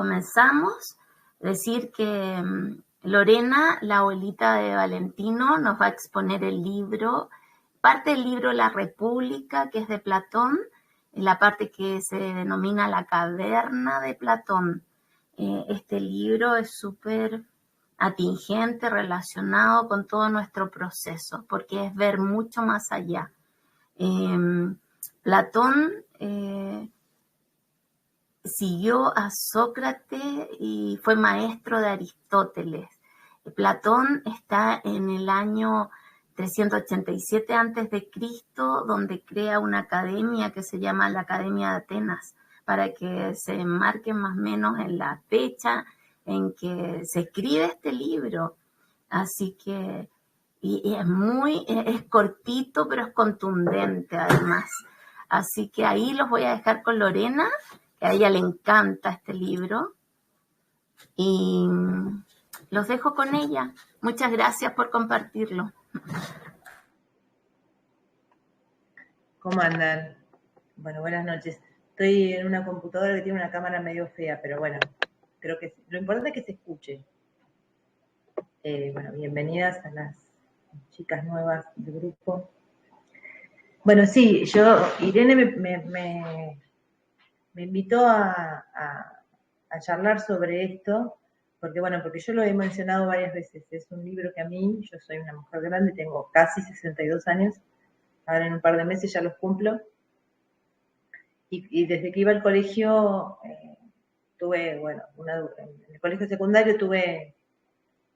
comenzamos, decir que Lorena, la abuelita de Valentino, nos va a exponer el libro, parte del libro La República, que es de Platón, en la parte que se denomina La Caverna de Platón. Este libro es súper atingente, relacionado con todo nuestro proceso, porque es ver mucho más allá. Platón siguió a Sócrates y fue maestro de Aristóteles. Platón está en el año 387 a.C., donde crea una academia que se llama la Academia de Atenas, para que se enmarquen más o menos en la fecha en que se escribe este libro. Así que y es cortito, pero es contundente además. Así que ahí los voy a dejar con Lorena, que a ella le encanta este libro, y los dejo con ella. Muchas gracias por compartirlo. ¿Cómo andan? Bueno, buenas noches. Estoy en una computadora que tiene una cámara medio fea, pero bueno, creo que lo importante es que se escuche. Bueno, bienvenidas a las chicas nuevas del grupo. Bueno, sí, Irene me invitó a charlar sobre esto, porque yo lo he mencionado varias veces. Es un libro que a mí, yo soy una mujer grande, tengo casi 62 años, ahora en un par de meses ya los cumplo, y desde que iba al colegio, tuve, en el colegio secundario tuve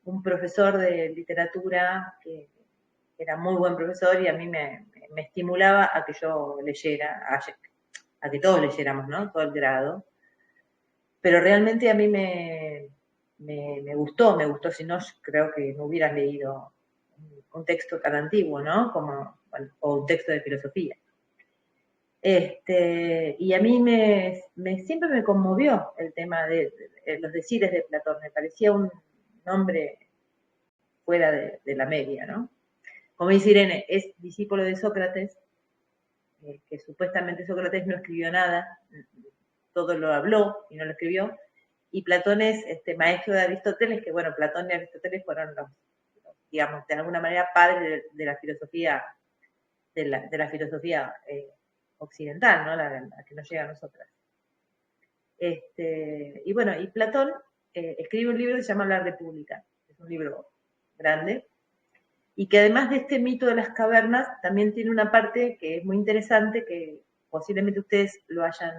un profesor de literatura que era muy buen profesor y a mí me estimulaba a que yo leyera, a que todos leyéramos, ¿no? Todo el grado. Pero realmente a mí me gustó, si no, creo que no hubieras leído un texto tan antiguo, ¿no? O un texto de filosofía. Y a mí siempre me conmovió el tema de los decires de Platón. Me parecía un hombre fuera de la media, ¿no? Como dice Irene, es discípulo de Sócrates, que supuestamente Sócrates no escribió nada, todo lo habló y no lo escribió, y Platón es maestro de Aristóteles, que bueno, Platón y Aristóteles fueron los digamos, de alguna manera padres de la filosofía, de la filosofía occidental, ¿no? La que nos llega a nosotras. Y bueno, y Platón escribe un libro que se llama La República, es un libro grande, y que además de este mito de las cavernas, también tiene una parte que es muy interesante, que posiblemente ustedes lo hayan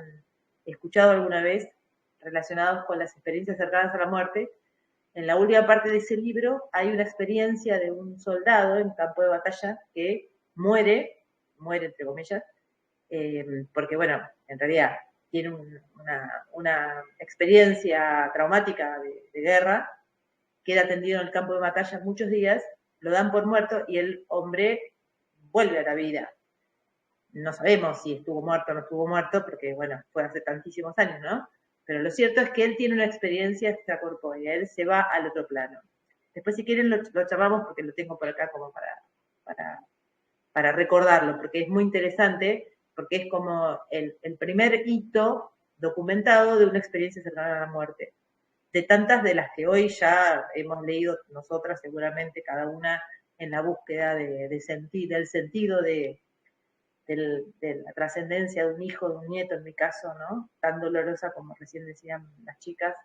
escuchado alguna vez, relacionados con las experiencias cercanas a la muerte. En la última parte de ese libro hay una experiencia de un soldado en campo de batalla que muere entre comillas, porque bueno, en realidad tiene una experiencia traumática de guerra, queda tendido en el campo de batalla muchos días, lo dan por muerto y el hombre vuelve a la vida. No sabemos si estuvo muerto o no estuvo muerto, porque bueno, fue hace tantísimos años, ¿no? Pero lo cierto es que él tiene una experiencia extracorpórea, él se va al otro plano. Después, si quieren, lo charlamos porque lo tengo por acá como para recordarlo, porque es muy interesante, porque es como el primer hito documentado de una experiencia cercana a la muerte. De tantas de las que hoy ya hemos leído nosotras, seguramente, cada una en la búsqueda del sentido de la trascendencia de un hijo, de un nieto, en mi caso, ¿no? Tan dolorosa como recién decían las chicas,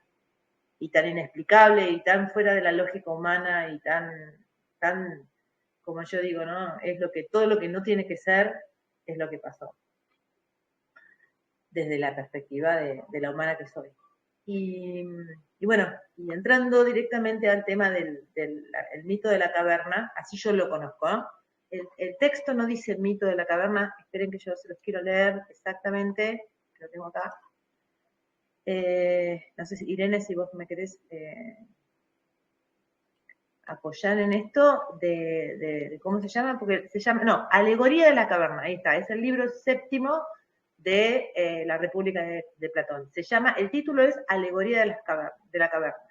y tan inexplicable, y tan fuera de la lógica humana, y tan, como yo digo, ¿no? Todo lo que no tiene que ser, es lo que pasó. Desde la perspectiva de la humana que soy. Y bueno, y entrando directamente al tema del mito de la caverna, así yo lo conozco, ¿eh? El texto no dice el mito de la caverna, esperen que yo se los quiero leer exactamente, que lo tengo acá. No sé si, Irene, si vos me querés apoyar en esto de ¿cómo se llama? Porque se llama, no, Alegoría de la caverna, ahí está, es el libro séptimo de la República de Platón. El título es Alegoría de la caverna.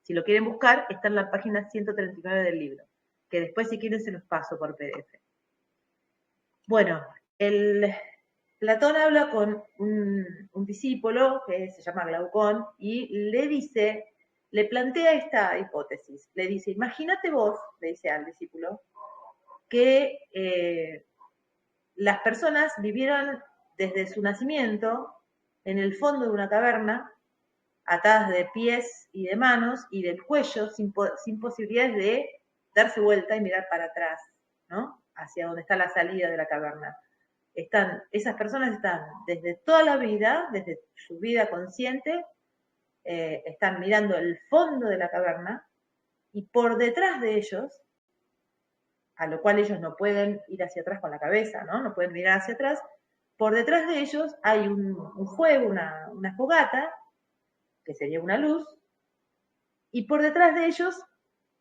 Si lo quieren buscar, está en la página 139 del libro, que después, si quieren, se los paso por PDF. Bueno, Platón habla con un discípulo que se llama Glaucón y le plantea esta hipótesis. Le dice, imagínate vos, le dice al discípulo, que las personas vivieron desde su nacimiento en el fondo de una caverna, atadas de pies y de manos y del cuello, sin posibilidades de darse vuelta y mirar para atrás, ¿no? Hacia donde está la salida de la caverna. Esas personas están desde toda la vida, desde su vida consciente, están mirando el fondo de la caverna y por detrás de ellos, a lo cual ellos no pueden ir hacia atrás con la cabeza, ¿no? No pueden mirar hacia atrás, por detrás de ellos hay un fuego, una fogata, que sería una luz, y por detrás de ellos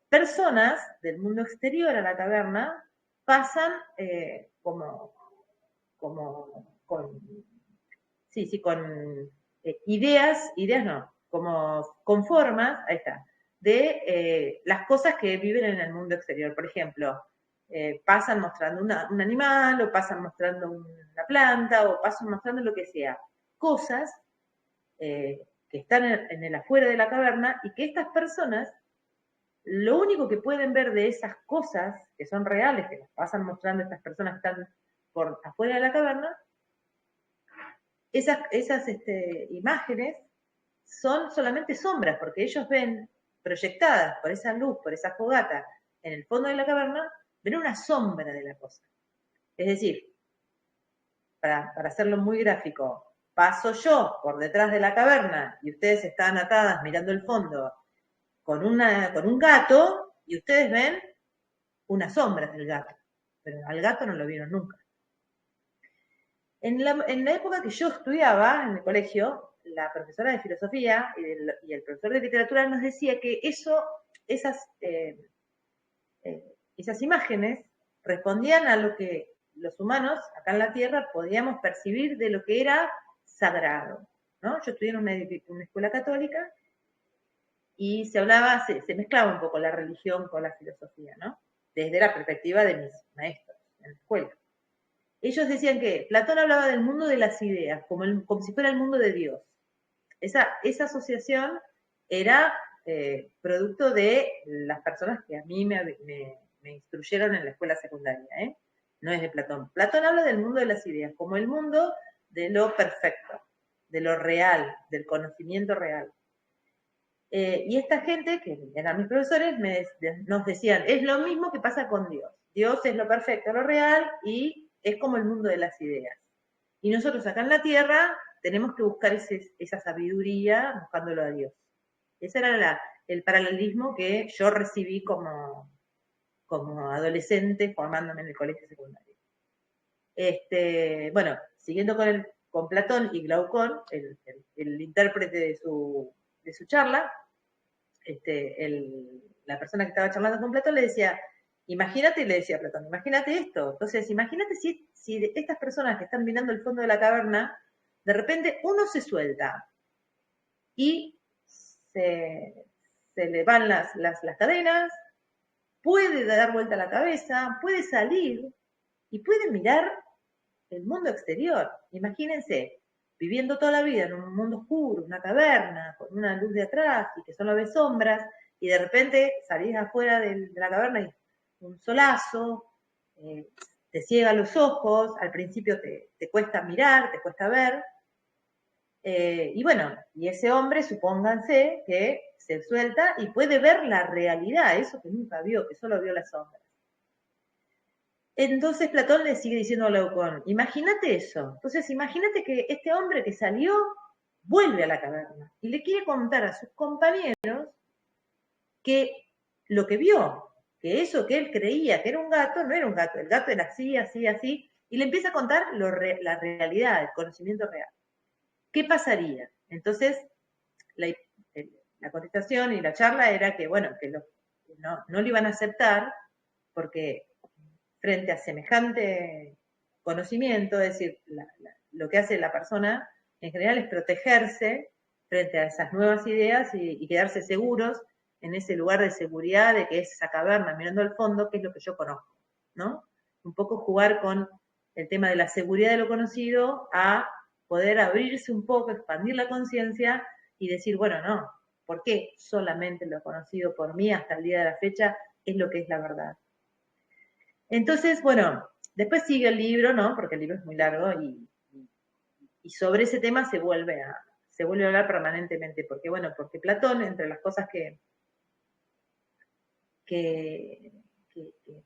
personas del mundo exterior a la caverna pasan con ideas no, como con formas, ahí está, de las cosas que viven en el mundo exterior. Por ejemplo, pasan mostrando un animal, o pasan mostrando una planta, o pasan mostrando lo que sea. Cosas que están en el afuera de la caverna y que estas personas, lo único que pueden ver de esas cosas que son reales, que las pasan mostrando estas personas que están por afuera de la caverna, esas imágenes son solamente sombras, porque ellos ven proyectadas por esa luz, por esa fogata, en el fondo de la caverna, ven una sombra de la cosa. Es decir, para hacerlo muy gráfico, paso yo por detrás de la caverna y ustedes están atadas mirando el fondo con un gato y ustedes ven unas sombras del gato, pero al gato no lo vieron nunca. En la época que yo estudiaba en el colegio, la profesora de filosofía y el profesor de literatura nos decía que esas imágenes respondían a lo que los humanos acá en la Tierra podíamos percibir de lo que era sagrado, ¿no? Yo estudié en una escuela católica y se mezclaba un poco la religión con la filosofía, ¿no? Desde la perspectiva de mis maestros en la escuela. Ellos decían que Platón hablaba del mundo de las ideas, como si fuera el mundo de Dios. Esa asociación era producto de las personas que a mí me instruyeron en la escuela secundaria, ¿eh? No es de Platón. Platón habla del mundo de las ideas, como el mundo de lo perfecto, de lo real, del conocimiento real. Y esta gente, que eran mis profesores, nos decían, es lo mismo que pasa con Dios. Dios es lo perfecto, lo real, y es como el mundo de las ideas. Y nosotros acá en la Tierra tenemos que buscar esa sabiduría buscándolo a Dios. Ese era el paralelismo que yo recibí como adolescente formándome en el colegio secundario. Bueno, siguiendo con Platón y Glaucón, el intérprete de su charla, la persona que estaba charlando con Platón le decía, imagínate, le decía a Platón, imagínate esto. Entonces, imagínate si de estas personas que están mirando el fondo de la caverna, de repente uno se suelta y se le van las cadenas, puede dar vuelta la cabeza, puede salir y puede mirar el mundo exterior. Imagínense, viviendo toda la vida en un mundo oscuro, una caverna, con una luz de atrás y que solo ves sombras, y de repente salís afuera de la caverna y un solazo, te ciega los ojos, al principio te cuesta mirar, te cuesta ver, y bueno, y ese hombre, supónganse que se suelta y puede ver la realidad, eso que nunca vio, que solo vio las sombras. Entonces Platón le sigue diciendo a Glaucón, imagínate eso. Entonces imagínate que este hombre que salió vuelve a la caverna y le quiere contar a sus compañeros que lo que vio, que eso que él creía que era un gato, no era un gato, el gato era así, así, así, y le empieza a contar la realidad, el conocimiento real. ¿Qué pasaría? Entonces, la contestación y la charla era que, bueno, que no lo iban a aceptar porque frente a semejante conocimiento, es decir, lo que hace la persona en general es protegerse frente a esas nuevas ideas y quedarse seguros en ese lugar de seguridad de que es esa caverna mirando al fondo, que es lo que yo conozco, ¿no? Un poco jugar con el tema de la seguridad de lo conocido, a poder abrirse un poco, expandir la conciencia y decir, bueno, no, ¿por qué solamente lo conocido por mí hasta el día de la fecha es lo que es la verdad? Entonces, bueno, después sigue el libro, ¿no? Porque el libro es muy largo y sobre ese tema se vuelve a hablar permanentemente, porque bueno, porque Platón, entre las cosas que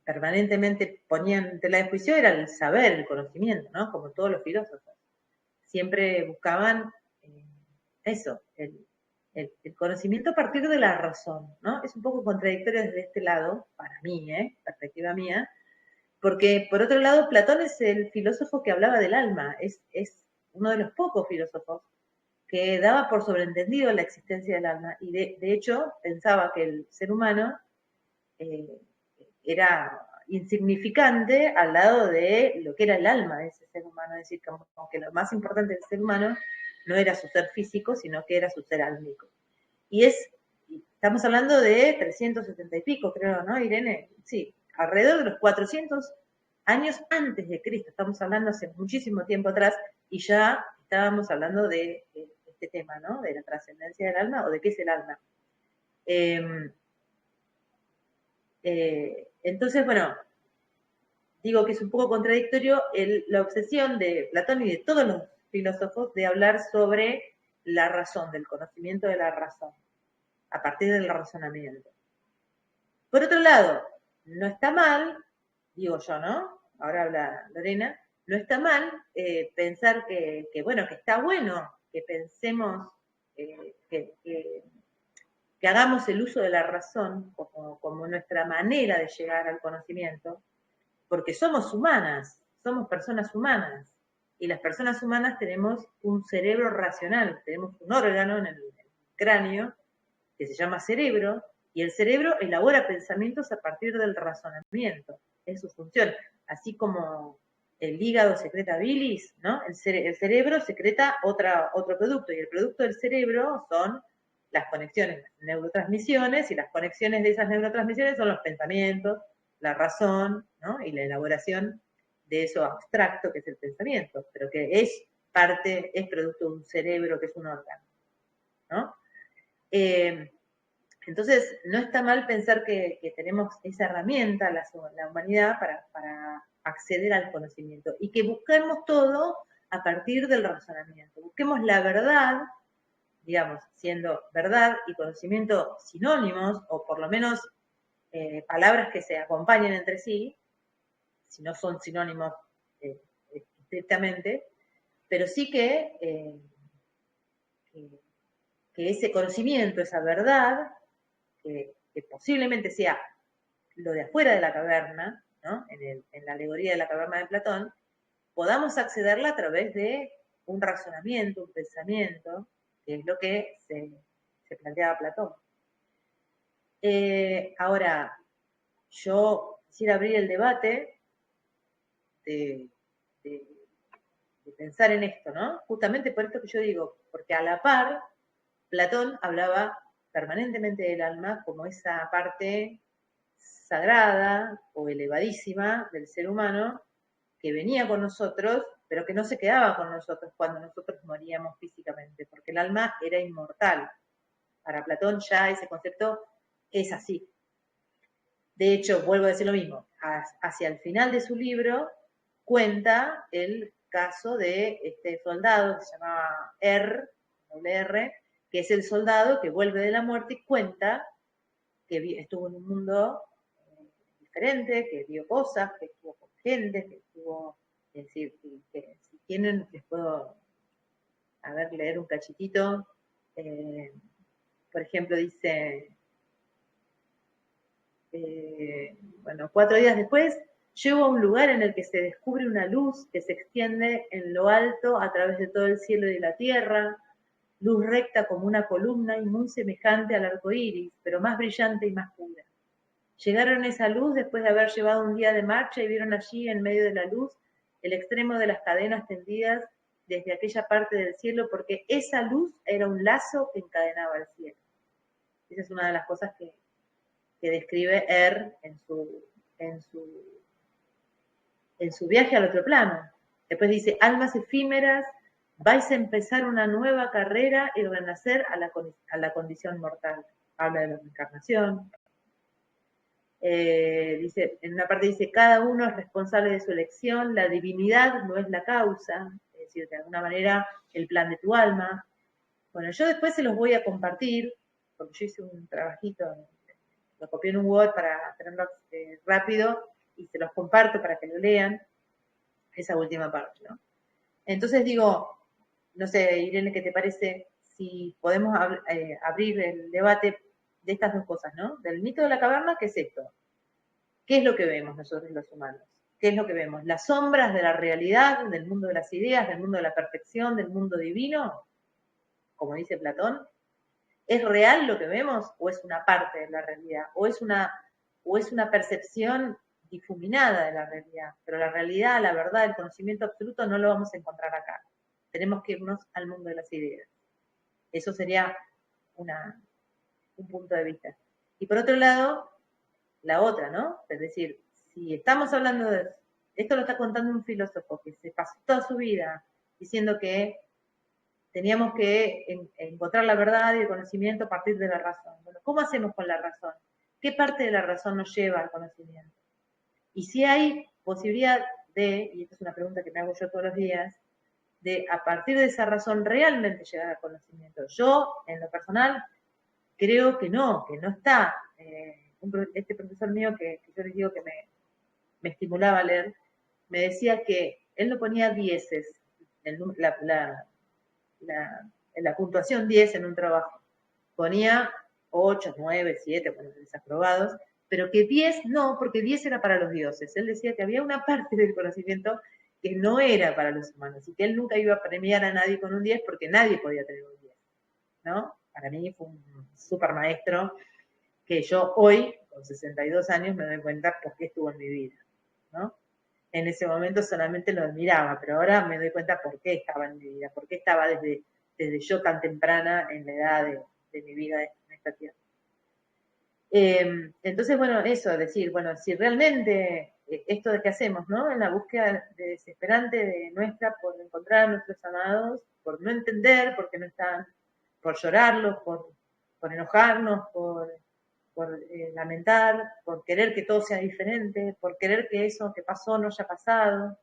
permanentemente ponían en tela de juicio era el saber, el conocimiento, ¿no? Como todos los filósofos. Siempre buscaban eso, el conocimiento a partir de la razón, ¿no? Es un poco contradictorio desde este lado, para mí, perspectiva mía, porque por otro lado Platón es el filósofo que hablaba del alma, es uno de los pocos filósofos que daba por sobreentendido la existencia del alma y de hecho pensaba que el ser humano era insignificante al lado de lo que era el alma de ese ser humano, es decir, como que lo más importante del ser humano no era su ser físico, sino que era su ser álmico. Y estamos hablando de 370 y pico, creo, ¿no, Irene? Sí, alrededor de los 400 años antes de Cristo, estamos hablando hace muchísimo tiempo atrás, y ya estábamos hablando de este tema, ¿no? De la trascendencia del alma o de qué es el alma. Entonces, bueno, digo que es un poco contradictorio la obsesión de Platón y de todos los filósofos de hablar sobre la razón, del conocimiento de la razón, a partir del razonamiento. Por otro lado, no está mal, digo yo, ¿no? Ahora habla Lorena, no está mal pensar que está bueno que pensemos, que hagamos el uso de la razón como nuestra manera de llegar al conocimiento, porque somos humanas, somos personas humanas, y las personas humanas tenemos un cerebro racional, tenemos un órgano en el cráneo que se llama cerebro, y el cerebro elabora pensamientos a partir del razonamiento, es su función, así como el hígado secreta bilis, ¿no? El cerebro secreta otro producto, y el producto del cerebro son las conexiones, las neurotransmisiones, y las conexiones de esas neurotransmisiones son los pensamientos, la razón, ¿no? Y la elaboración de eso abstracto que es el pensamiento, pero que es producto de un cerebro que es un órgano, ¿no? Entonces, no está mal pensar que tenemos esa herramienta, la humanidad, para acceder al conocimiento y que busquemos todo a partir del razonamiento. Busquemos la verdad, digamos, siendo verdad y conocimiento sinónimos, o por lo menos palabras que se acompañen entre sí, si no son sinónimos estrictamente, pero sí que ese conocimiento, esa verdad, que posiblemente sea lo de afuera de la caverna, ¿no? En la alegoría de la caverna de Platón, podamos accederla a través de un razonamiento, un pensamiento, que es lo que se planteaba Platón. Ahora, yo quisiera abrir el debate de pensar en esto, ¿no? Justamente por esto que yo digo, porque a la par, Platón hablaba permanentemente del alma como esa parte sagrada o elevadísima del ser humano que venía con nosotros, pero que no se quedaba con nosotros cuando nosotros moríamos físicamente, porque el alma era inmortal. Para Platón ya ese concepto es así. De hecho, vuelvo a decir lo mismo, hacia el final de su libro cuenta el caso de este soldado que se llamaba R, que es el soldado que vuelve de la muerte y cuenta que estuvo en un mundo diferente, que vio cosas, que estuvo con gente, que estuvo, es decir, que si tienen, les puedo, leer un cachitito. Por ejemplo, dice, 4 días después, llego a un lugar en el que se descubre una luz que se extiende en lo alto a través de todo el cielo y de la tierra, luz recta como una columna y muy semejante al arco iris, pero más brillante y más pura. Llegaron a esa luz después de haber llevado un día de marcha y vieron allí, en medio de la luz, el extremo de las cadenas tendidas desde aquella parte del cielo, porque esa luz era un lazo que encadenaba el cielo. Esa es una de las cosas que describe en su en su viaje al otro plano. Después dice, almas efímeras, vais a empezar una nueva carrera y renacer a la condición mortal. Habla de la reencarnación. Dice, en una parte dice, cada uno es responsable de su elección, la divinidad no es la causa, es decir, de alguna manera el plan de tu alma. Bueno, yo después se los voy a compartir, porque yo hice un trabajito, lo copié en un Word para tenerlo rápido y se los comparto para que lo lean, esa última parte, ¿no? Entonces digo, no sé, Irene, ¿qué te parece si podemos abrir el debate de estas dos cosas, ¿no? Del mito de la caverna, ¿qué es esto? ¿Qué es lo que vemos nosotros los humanos? ¿Qué es lo que vemos? ¿Las sombras de la realidad, del mundo de las ideas, del mundo de la perfección, del mundo divino? Como dice Platón. ¿Es real lo que vemos o es una parte de la realidad? ¿O es una percepción difuminada de la realidad? Pero la realidad, la verdad, el conocimiento absoluto no lo vamos a encontrar acá. Tenemos que irnos al mundo de las ideas. Eso sería un punto de vista. Y por otro lado, la otra, ¿no? Es decir, si estamos hablando de... Esto lo está contando un filósofo que se pasó toda su vida diciendo que teníamos que encontrar la verdad y el conocimiento a partir de la razón. Bueno, ¿cómo hacemos con la razón? ¿Qué parte de la razón nos lleva al conocimiento? Y si hay posibilidad de, y esta es una pregunta que me hago yo todos los días, de a partir de esa razón realmente llegar al conocimiento. Yo, en lo personal, creo que no está. Este profesor mío que yo les digo que me estimulaba a leer, me decía que él no ponía dieces, la puntuación 10 en un trabajo. Ponía 8, 9, 7, bueno, desaprobados, pero que 10 no, porque 10 era para los dioses. Él decía que había una parte del conocimiento que no era para los humanos y que él nunca iba a premiar a nadie con un 10 porque nadie podía tener un 10, ¿no? Para mí fue un súper maestro que yo hoy, con 62 años, me doy cuenta por qué estuvo en mi vida, ¿no? En ese momento solamente lo admiraba, pero ahora me doy cuenta por qué estaba en mi vida, por qué estaba desde yo tan temprana en la edad de mi vida en esta tierra. Entonces, bueno, eso, decir, bueno, si realmente esto de que hacemos, ¿no? En la búsqueda desesperante de nuestra por encontrar a nuestros amados, por no entender, porque no están, por llorarlos, por enojarnos, por lamentar, por querer que todo sea diferente, por querer que eso que pasó no haya pasado.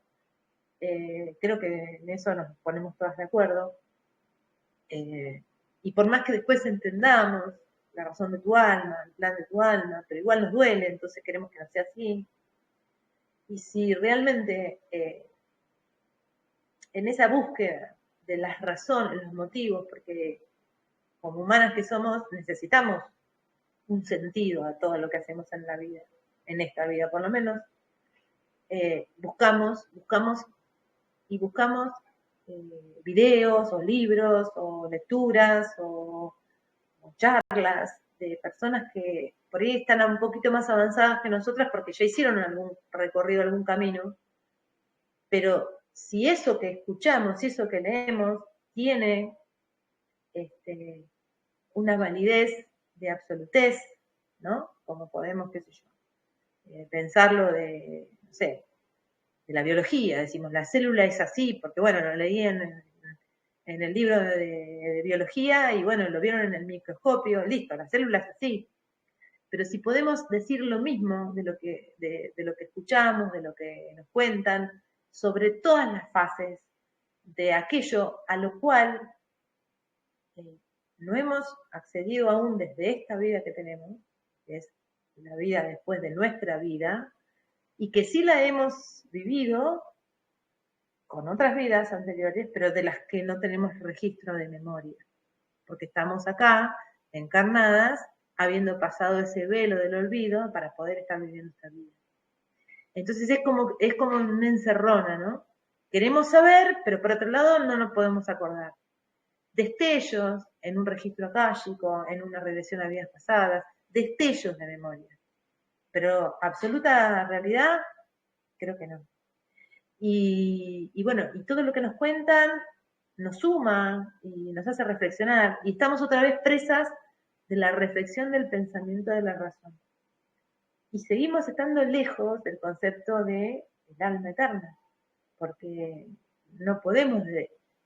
Creo que en eso nos ponemos todas de acuerdo. Y por más que después entendamos la razón de tu alma, el plan de tu alma, pero igual nos duele, entonces queremos que no sea así. Y si realmente en esa búsqueda de las razones, los motivos, porque como humanas que somos necesitamos un sentido a todo lo que hacemos en la vida, en esta vida por lo menos, buscamos videos o libros o lecturas o charlas de personas que por ahí están un poquito más avanzadas que nosotras porque ya hicieron algún recorrido, algún camino, pero si eso que escuchamos, si eso que leemos tiene una validez de absolutez, ¿no? Como podemos, qué sé yo, pensarlo de, no sé, de la biología, decimos, la célula es así, porque bueno, lo leí en el libro de biología y bueno, lo vieron en el microscopio, listo, la célula es así. Pero si podemos decir lo mismo de lo que escuchamos, de lo que nos cuentan, sobre todas las fases de aquello a lo cual no hemos accedido aún desde esta vida que tenemos, que es la vida después de nuestra vida, y que sí la hemos vivido con otras vidas anteriores, pero de las que no tenemos registro de memoria, porque estamos acá, encarnadas, habiendo pasado ese velo del olvido para poder estar viviendo esta vida. Entonces es como una encerrona, ¿no? Queremos saber, pero por otro lado no nos podemos acordar. Destellos en un registro akáshico, en una regresión a vidas pasadas, destellos de memoria. Pero absoluta realidad, creo que no. Y bueno, y todo lo que nos cuentan nos suma y nos hace reflexionar. Y estamos otra vez presas de la reflexión del pensamiento de la razón. Y seguimos estando lejos del concepto de el alma eterna, porque no podemos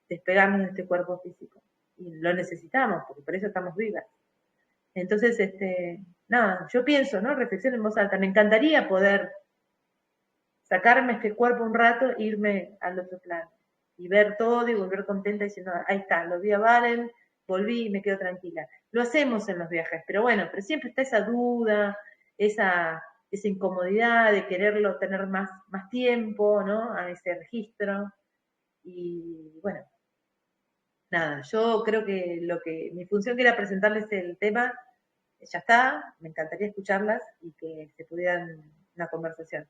despegarnos de este cuerpo físico y lo necesitamos, porque por eso estamos vivas. Entonces, nada, yo pienso, ¿no? Reflexión en voz alta. Me encantaría poder sacarme este cuerpo un rato e irme al otro plano y ver todo y volver contenta diciendo, ahí está, los días valen, volví y me quedo tranquila. Lo hacemos en los viajes, pero bueno, pero siempre está esa duda, esa incomodidad de quererlo tener más tiempo, ¿no? A ese registro. Y bueno, nada, yo creo que mi función que era presentarles el tema, ya está, me encantaría escucharlas y que se pudieran una conversación.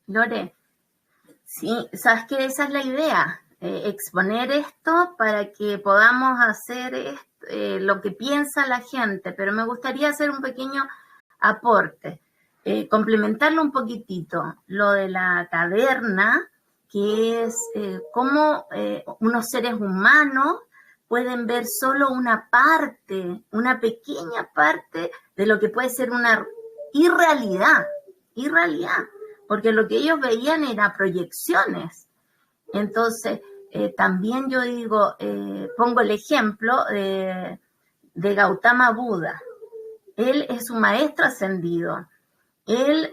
Lore, sí, sabes que esa es la idea, exponer esto para que podamos hacer lo que piensa la gente, pero me gustaría hacer un pequeño aporte, complementarlo un poquitito, lo de la caverna, que es cómo unos seres humanos pueden ver solo una parte, una pequeña parte de lo que puede ser una irrealidad, porque lo que ellos veían era proyecciones. Entonces, también yo digo, pongo el ejemplo de Gautama Buda. Él es un maestro ascendido.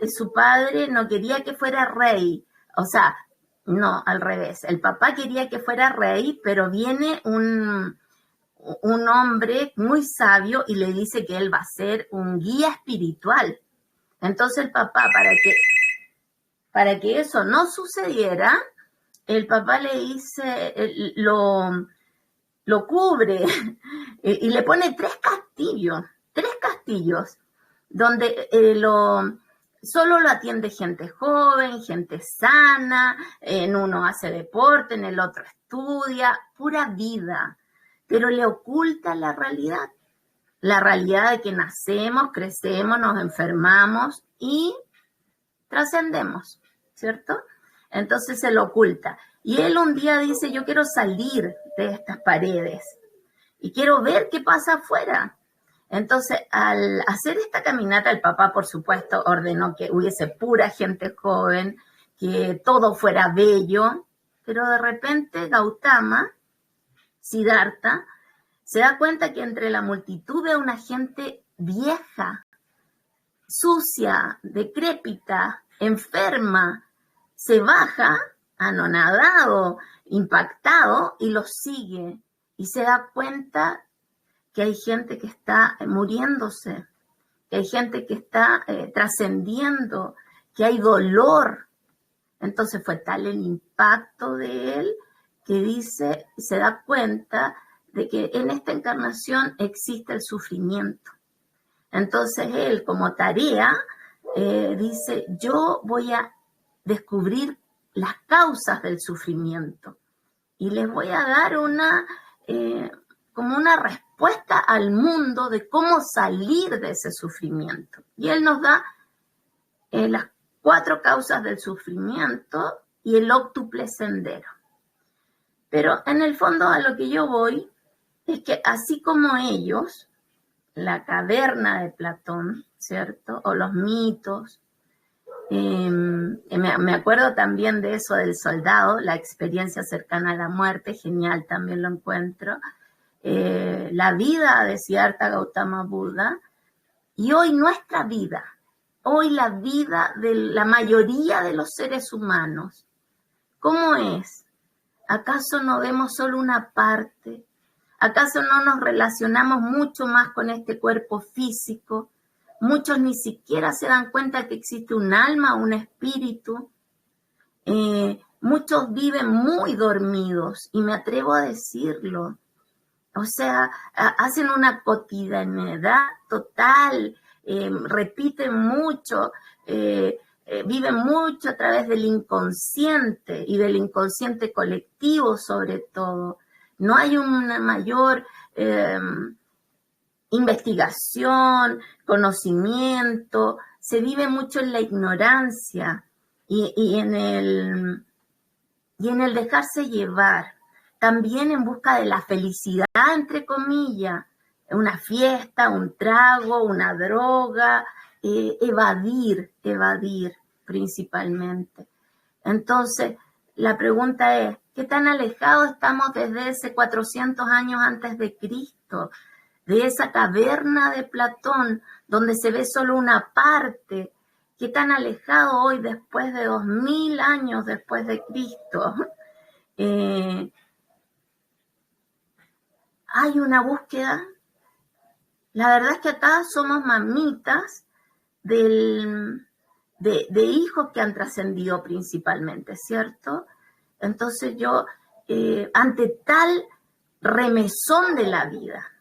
Su padre no quería que fuera rey, o sea, no, al revés. El papá quería que fuera rey, pero viene un hombre muy sabio y le dice que él va a ser un guía espiritual. Entonces el papá, para que eso no sucediera, el papá le dice, lo cubre y le pone tres castillos, donde solo lo atiende gente joven, gente sana, en uno hace deporte, en el otro estudia, pura vida, pero le oculta la realidad de que nacemos, crecemos, nos enfermamos y trascendemos, ¿cierto? Entonces se lo oculta. Y él un día dice, yo quiero salir de estas paredes y quiero ver qué pasa afuera. Entonces, al hacer esta caminata, el papá, por supuesto, ordenó que hubiese pura gente joven, que todo fuera bello, pero de repente Gautama, Siddhartha, se da cuenta que entre la multitud ve una gente vieja, sucia, decrépita, enferma, se baja, anonadado, impactado, y los sigue. Y se da cuenta que hay gente que está muriéndose, que hay gente que está trascendiendo, que hay dolor. Entonces fue tal el impacto de él que se da cuenta de que en esta encarnación existe el sufrimiento. Entonces él, como tarea, dice, yo voy a descubrir las causas del sufrimiento y les voy a dar como una respuesta al mundo de cómo salir de ese sufrimiento. Y él nos da las 4 causas del sufrimiento y el óctuple sendero. Pero en el fondo a lo que yo voy es que así como ellos, la caverna de Platón, ¿cierto? O los mitos. Me acuerdo también de eso del soldado, la experiencia cercana a la muerte, genial, también lo encuentro. La vida de Siddhartha Gautama Buda y hoy nuestra vida, hoy la vida de la mayoría de los seres humanos. ¿Cómo es? ¿Acaso no vemos solo una parte? ¿Acaso no nos relacionamos mucho más con este cuerpo físico? Muchos ni siquiera se dan cuenta que existe un alma, un espíritu. Muchos viven muy dormidos, y me atrevo a decirlo. O sea, hacen una cotidianidad total, repiten mucho, viven mucho a través del inconsciente y del inconsciente colectivo sobre todo. No hay una mayor investigación, conocimiento, se vive mucho en la ignorancia y en el dejarse llevar, también en busca de la felicidad, entre comillas, una fiesta, un trago, una droga, evadir principalmente. Entonces, la pregunta es, ¿qué tan alejados estamos desde ese 400 años antes de Cristo? De esa caverna de Platón, donde se ve solo una parte. ¿Qué tan alejado hoy, después de 2000 años después de Cristo? Hay una búsqueda. La verdad es que acá somos mamitas de hijos que han trascendido principalmente, ¿cierto? Entonces yo, ante tal remesón de la vida,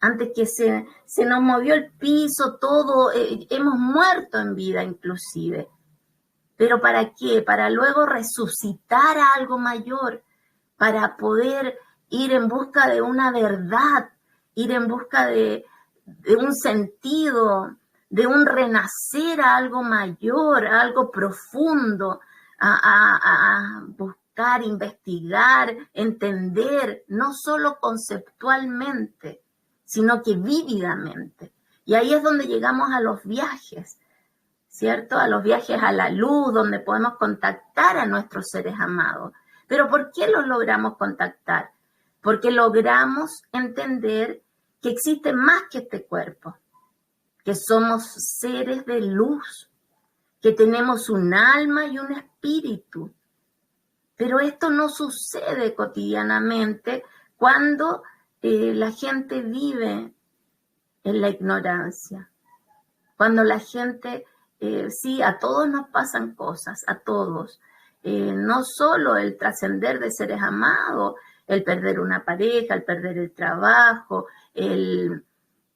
antes que se nos movió el piso, todo, hemos muerto en vida inclusive. ¿Pero para qué? Para luego resucitar a algo mayor, para poder ir en busca de una verdad, ir en busca de un sentido, de un renacer a algo mayor, a algo profundo, a buscar, investigar, entender, no solo conceptualmente, sino que vívidamente. Y ahí es donde llegamos a los viajes, ¿cierto? A los viajes a la luz, donde podemos contactar a nuestros seres amados. ¿Pero por qué los logramos contactar? Porque logramos entender que existe más que este cuerpo, que somos seres de luz, que tenemos un alma y un espíritu. Pero esto no sucede cotidianamente cuando la gente vive en la ignorancia, cuando la gente, sí, a todos nos pasan cosas, a todos, no solo el trascender de seres amados, el perder una pareja, el perder el trabajo, el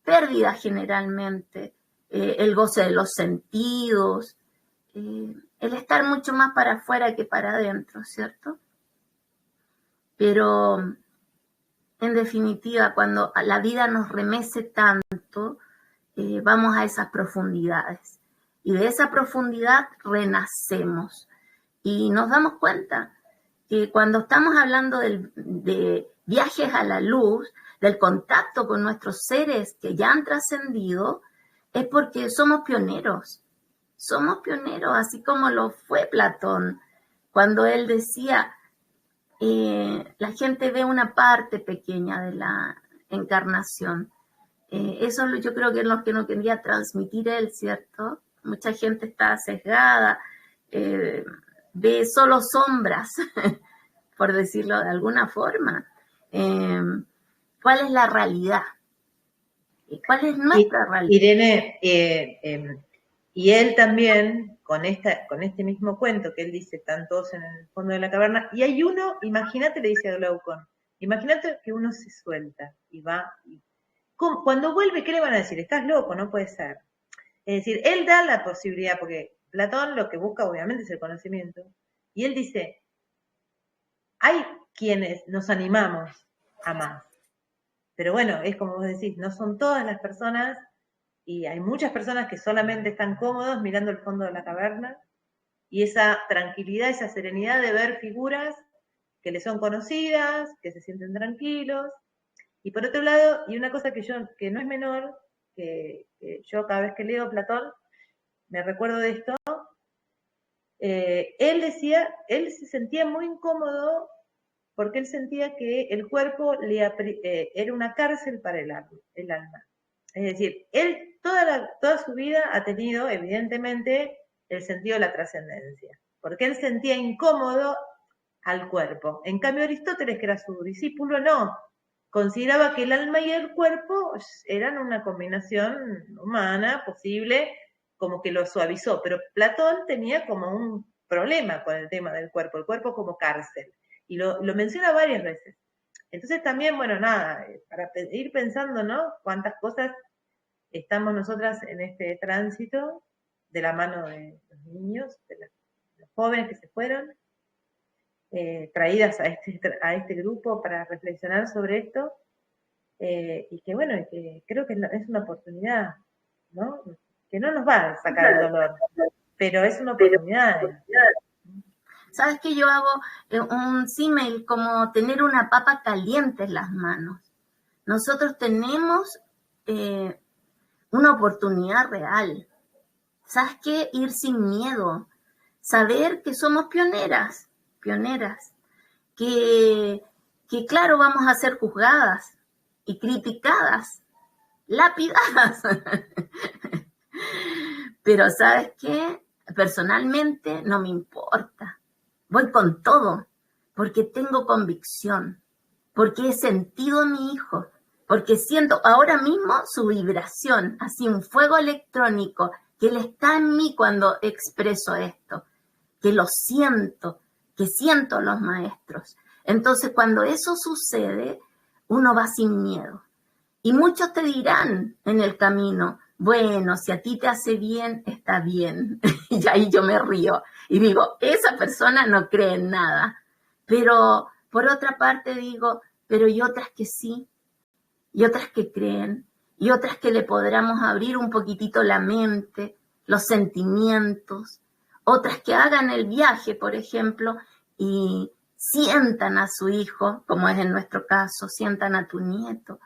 pérdida generalmente, el goce de los sentidos, el estar mucho más para afuera que para adentro, ¿cierto? Pero en definitiva, cuando la vida nos remece tanto, vamos a esas profundidades. Y de esa profundidad renacemos. Y nos damos cuenta que cuando estamos hablando de viajes a la luz, del contacto con nuestros seres que ya han trascendido, es porque somos pioneros. Somos pioneros, así como lo fue Platón, cuando él decía, la gente ve una parte pequeña de la encarnación. Eso yo creo que es lo que no quería transmitir él, ¿cierto? Mucha gente está sesgada, ve solo sombras, por decirlo de alguna forma. ¿Cuál es la realidad? ¿Cuál es nuestra realidad? Irene, y él también, con este mismo cuento que él dice, están todos en el fondo de la caverna, y hay uno, imagínate, le dice a Glaucón, imagínate que uno se suelta y va, cuando vuelve, ¿qué le van a decir? Estás loco, no puede ser. Es decir, él da la posibilidad, porque Platón lo que busca obviamente es el conocimiento, y él dice, hay quienes nos animamos a más, pero bueno, es como vos decís, no son todas las personas, y hay muchas personas que solamente están cómodos mirando el fondo de la caverna, y esa tranquilidad, esa serenidad de ver figuras que les son conocidas, que se sienten tranquilos. Y por otro lado, y una cosa que no es menor, que yo cada vez que leo Platón, me recuerdo de esto, él decía, él se sentía muy incómodo porque él sentía que el cuerpo era una cárcel para el alma. Es decir, él toda su vida ha tenido, evidentemente, el sentido de la trascendencia, porque él sentía incómodo al cuerpo. En cambio, Aristóteles, que era su discípulo, no. Consideraba que el alma y el cuerpo eran una combinación humana posible, como que lo suavizó, pero Platón tenía como un problema con el tema del cuerpo, el cuerpo como cárcel, y lo menciona varias veces. Entonces también, bueno, nada, para ir pensando, ¿no? Cuántas cosas estamos nosotras en este tránsito de la mano de los niños, de los jóvenes que se fueron, traídas a este grupo para reflexionar sobre esto, y que bueno, que creo que es una oportunidad, ¿no? Que no nos va a sacar el dolor, pero es una oportunidad. ¿Sabes qué? Yo hago un símil como tener una papa caliente en las manos. Nosotros tenemos una oportunidad real ¿Sabes qué? Ir sin miedo, saber que somos pioneras, que, que claro, vamos a ser juzgadas y criticadas, lapidadas. Pero ¿sabes qué? Personalmente no me importa. Voy con todo, porque tengo convicción, porque he sentido a mi hijo, porque siento ahora mismo su vibración, así un fuego electrónico, que él está en mí cuando expreso esto, que lo siento, que siento a los maestros. Entonces, cuando eso sucede, uno va sin miedo. Y muchos te dirán en el camino, bueno, si a ti te hace bien, está bien. Y ahí yo me río y digo, esa persona no cree en nada. Pero por otra parte digo, pero hay otras que sí, y otras que creen, y otras que le podamos abrir un poquitito la mente, los sentimientos, otras que hagan el viaje, por ejemplo, y sientan a su hijo, como es en nuestro caso, sientan a tu nieto.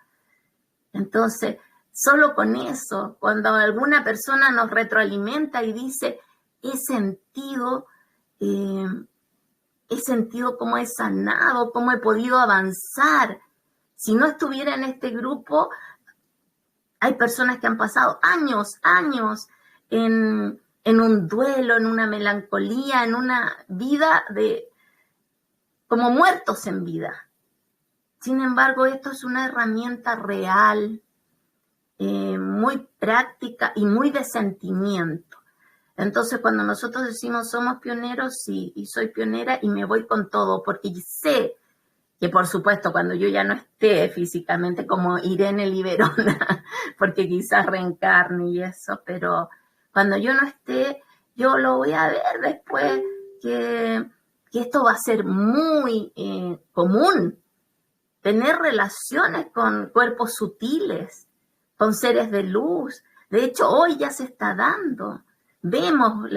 Entonces, solo con eso, cuando alguna persona nos retroalimenta y dice, he sentido cómo he sanado, cómo he podido avanzar. Si no estuviera en este grupo, hay personas que han pasado años en un duelo, en una melancolía, en una vida como muertos en vida. Sin embargo, esto es una herramienta real, muy práctica y muy de sentimiento. Entonces, cuando nosotros decimos somos pioneros, sí, y soy pionera y me voy con todo, porque sé que, por supuesto, cuando yo ya no esté físicamente, como Irene Liberona, porque quizás reencarne y eso, pero cuando yo no esté, yo lo voy a ver después, que esto va a ser muy común. Tener relaciones con cuerpos sutiles, con seres de luz. De hecho, hoy ya se está dando. Vemos,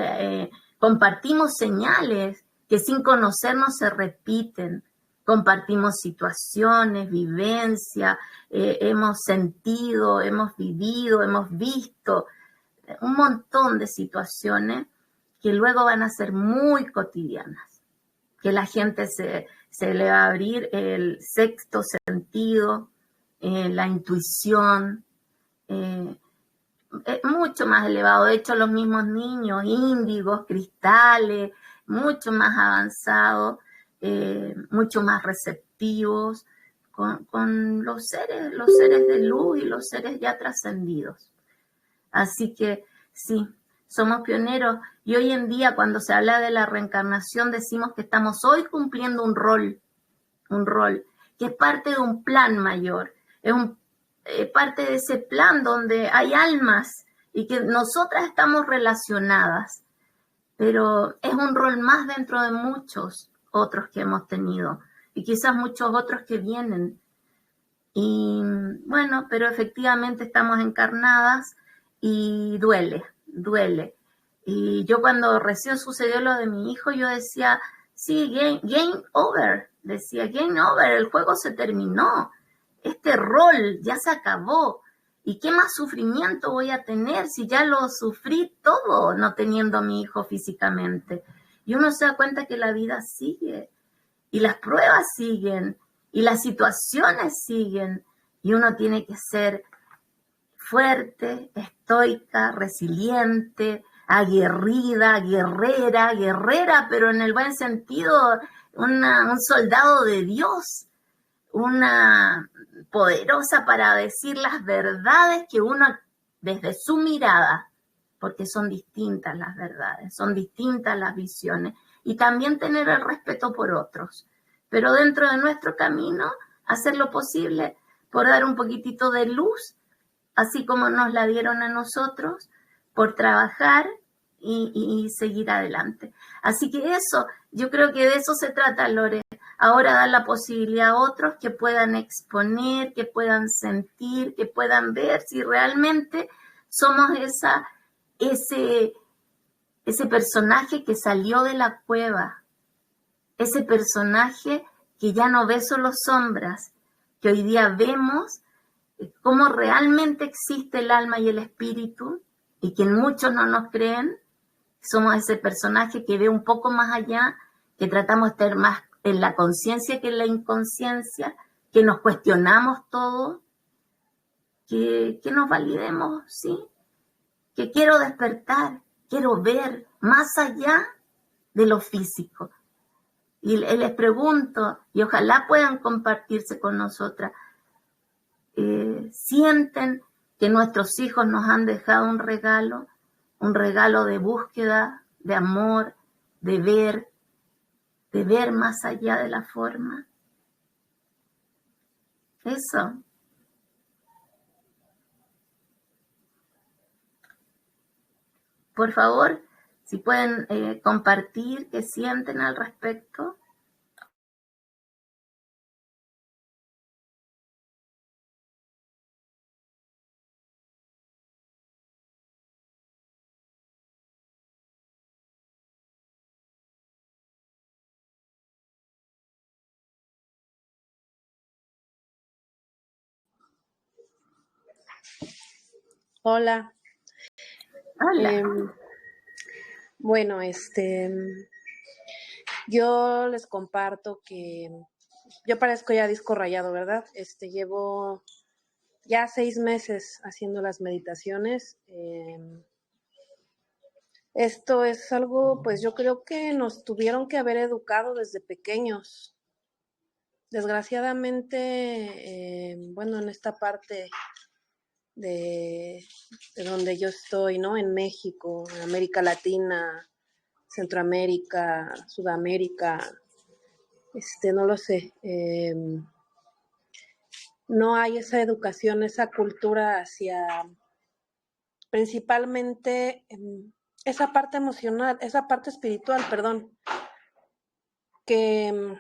compartimos señales que sin conocernos se repiten. Compartimos situaciones, vivencias, hemos sentido, hemos vivido, hemos visto un montón de situaciones que luego van a ser muy cotidianas. Que la gente se le va a abrir el sexto sentido, la intuición, mucho más elevado. De hecho, los mismos niños, índigos, cristales, mucho más avanzados, mucho más receptivos con los seres de luz y los seres ya trascendidos. Así que sí, somos pioneros y hoy en día cuando se habla de la reencarnación decimos que estamos hoy cumpliendo un rol que es parte de un plan mayor, es parte de ese plan donde hay almas y que nosotras estamos relacionadas, pero es un rol más dentro de muchos otros que hemos tenido y quizás muchos otros que vienen. Y bueno, pero efectivamente estamos encarnadas y duele. Y yo cuando recién sucedió lo de mi hijo, yo decía, sí, game over, el juego se terminó, este rol ya se acabó. ¿Y qué más sufrimiento voy a tener si ya lo sufrí todo no teniendo a mi hijo físicamente? Y uno se da cuenta que la vida sigue, y las pruebas siguen, y las situaciones siguen, y uno tiene que ser fuerte, estoica, resiliente, aguerrida, guerrera, pero en el buen sentido, un soldado de Dios, una poderosa para decir las verdades que uno desde su mirada, porque son distintas las verdades, son distintas las visiones, y también tener el respeto por otros, pero dentro de nuestro camino hacer lo posible por dar un poquitito de luz, así como nos la dieron a nosotros, por trabajar y seguir adelante. Así que eso, yo creo que de eso se trata, Lore. Ahora dar la posibilidad a otros que puedan exponer, que puedan sentir, que puedan ver si realmente somos ese personaje que salió de la cueva, ese personaje que ya no ve solo sombras, que hoy día vemos cómo realmente existe el alma y el espíritu y que muchos no nos creen. Somos ese personaje que ve un poco más allá, que tratamos de estar más en la conciencia que en la inconsciencia, que nos cuestionamos todo, que nos validemos, ¿sí? Que quiero despertar, quiero ver más allá de lo físico. Y les pregunto, y ojalá puedan compartirse con nosotras, sienten que nuestros hijos nos han dejado un regalo de búsqueda, de amor, de ver más allá de la forma. Eso. Por favor, si pueden compartir qué sienten al respecto. Hola. Hola. Bueno, yo les comparto que yo parezco ya disco rayado, ¿verdad? Llevo ya 6 meses haciendo las meditaciones. Esto es algo, pues yo creo que nos tuvieron que haber educado desde pequeños. Desgraciadamente, bueno, en esta parte de donde yo estoy, ¿no? En México, en América Latina, Centroamérica, Sudamérica, no lo sé, no hay esa educación, esa cultura hacia principalmente esa parte emocional, esa parte espiritual, perdón, que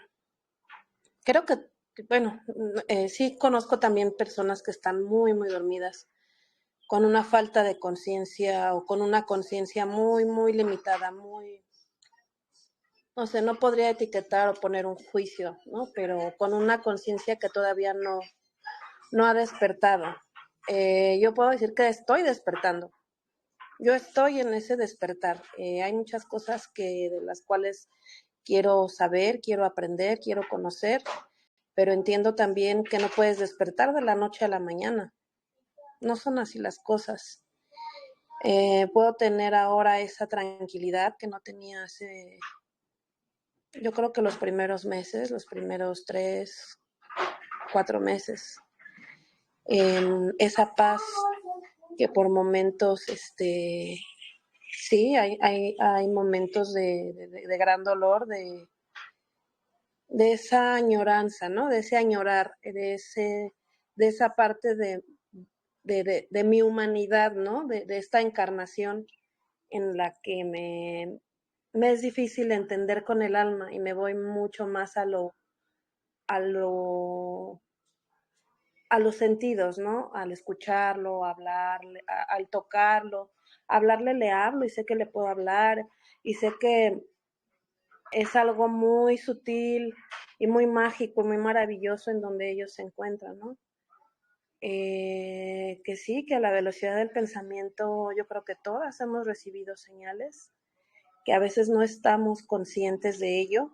creo que, bueno, sí conozco también personas que están muy, muy dormidas, con una falta de conciencia o con una conciencia muy, muy limitada, muy, no sé, no podría etiquetar o poner un juicio, ¿no? Pero con una conciencia que todavía no ha despertado. Yo puedo decir que estoy despertando. Yo estoy en ese despertar. Hay muchas cosas de las cuales quiero saber, quiero aprender, quiero conocer, pero entiendo también que no puedes despertar de la noche a la mañana. No son así las cosas. Puedo tener ahora esa tranquilidad que no tenía hace, yo creo que los primeros meses, los primeros 3, 4 meses. Esa paz que por momentos, sí, hay momentos de gran dolor, de esa añoranza, ¿no? De ese añorar, de esa parte de mi humanidad, ¿no? De esta encarnación en la que me es difícil entender con el alma y me voy mucho más a los sentidos, ¿no? Al escucharlo, hablarle, al tocarlo, hablarle le hablo y sé que le puedo hablar y sé que es algo muy sutil y muy mágico, muy maravilloso en donde ellos se encuentran, ¿no? Que sí, que a la velocidad del pensamiento yo creo que todas hemos recibido señales, que a veces no estamos conscientes de ello,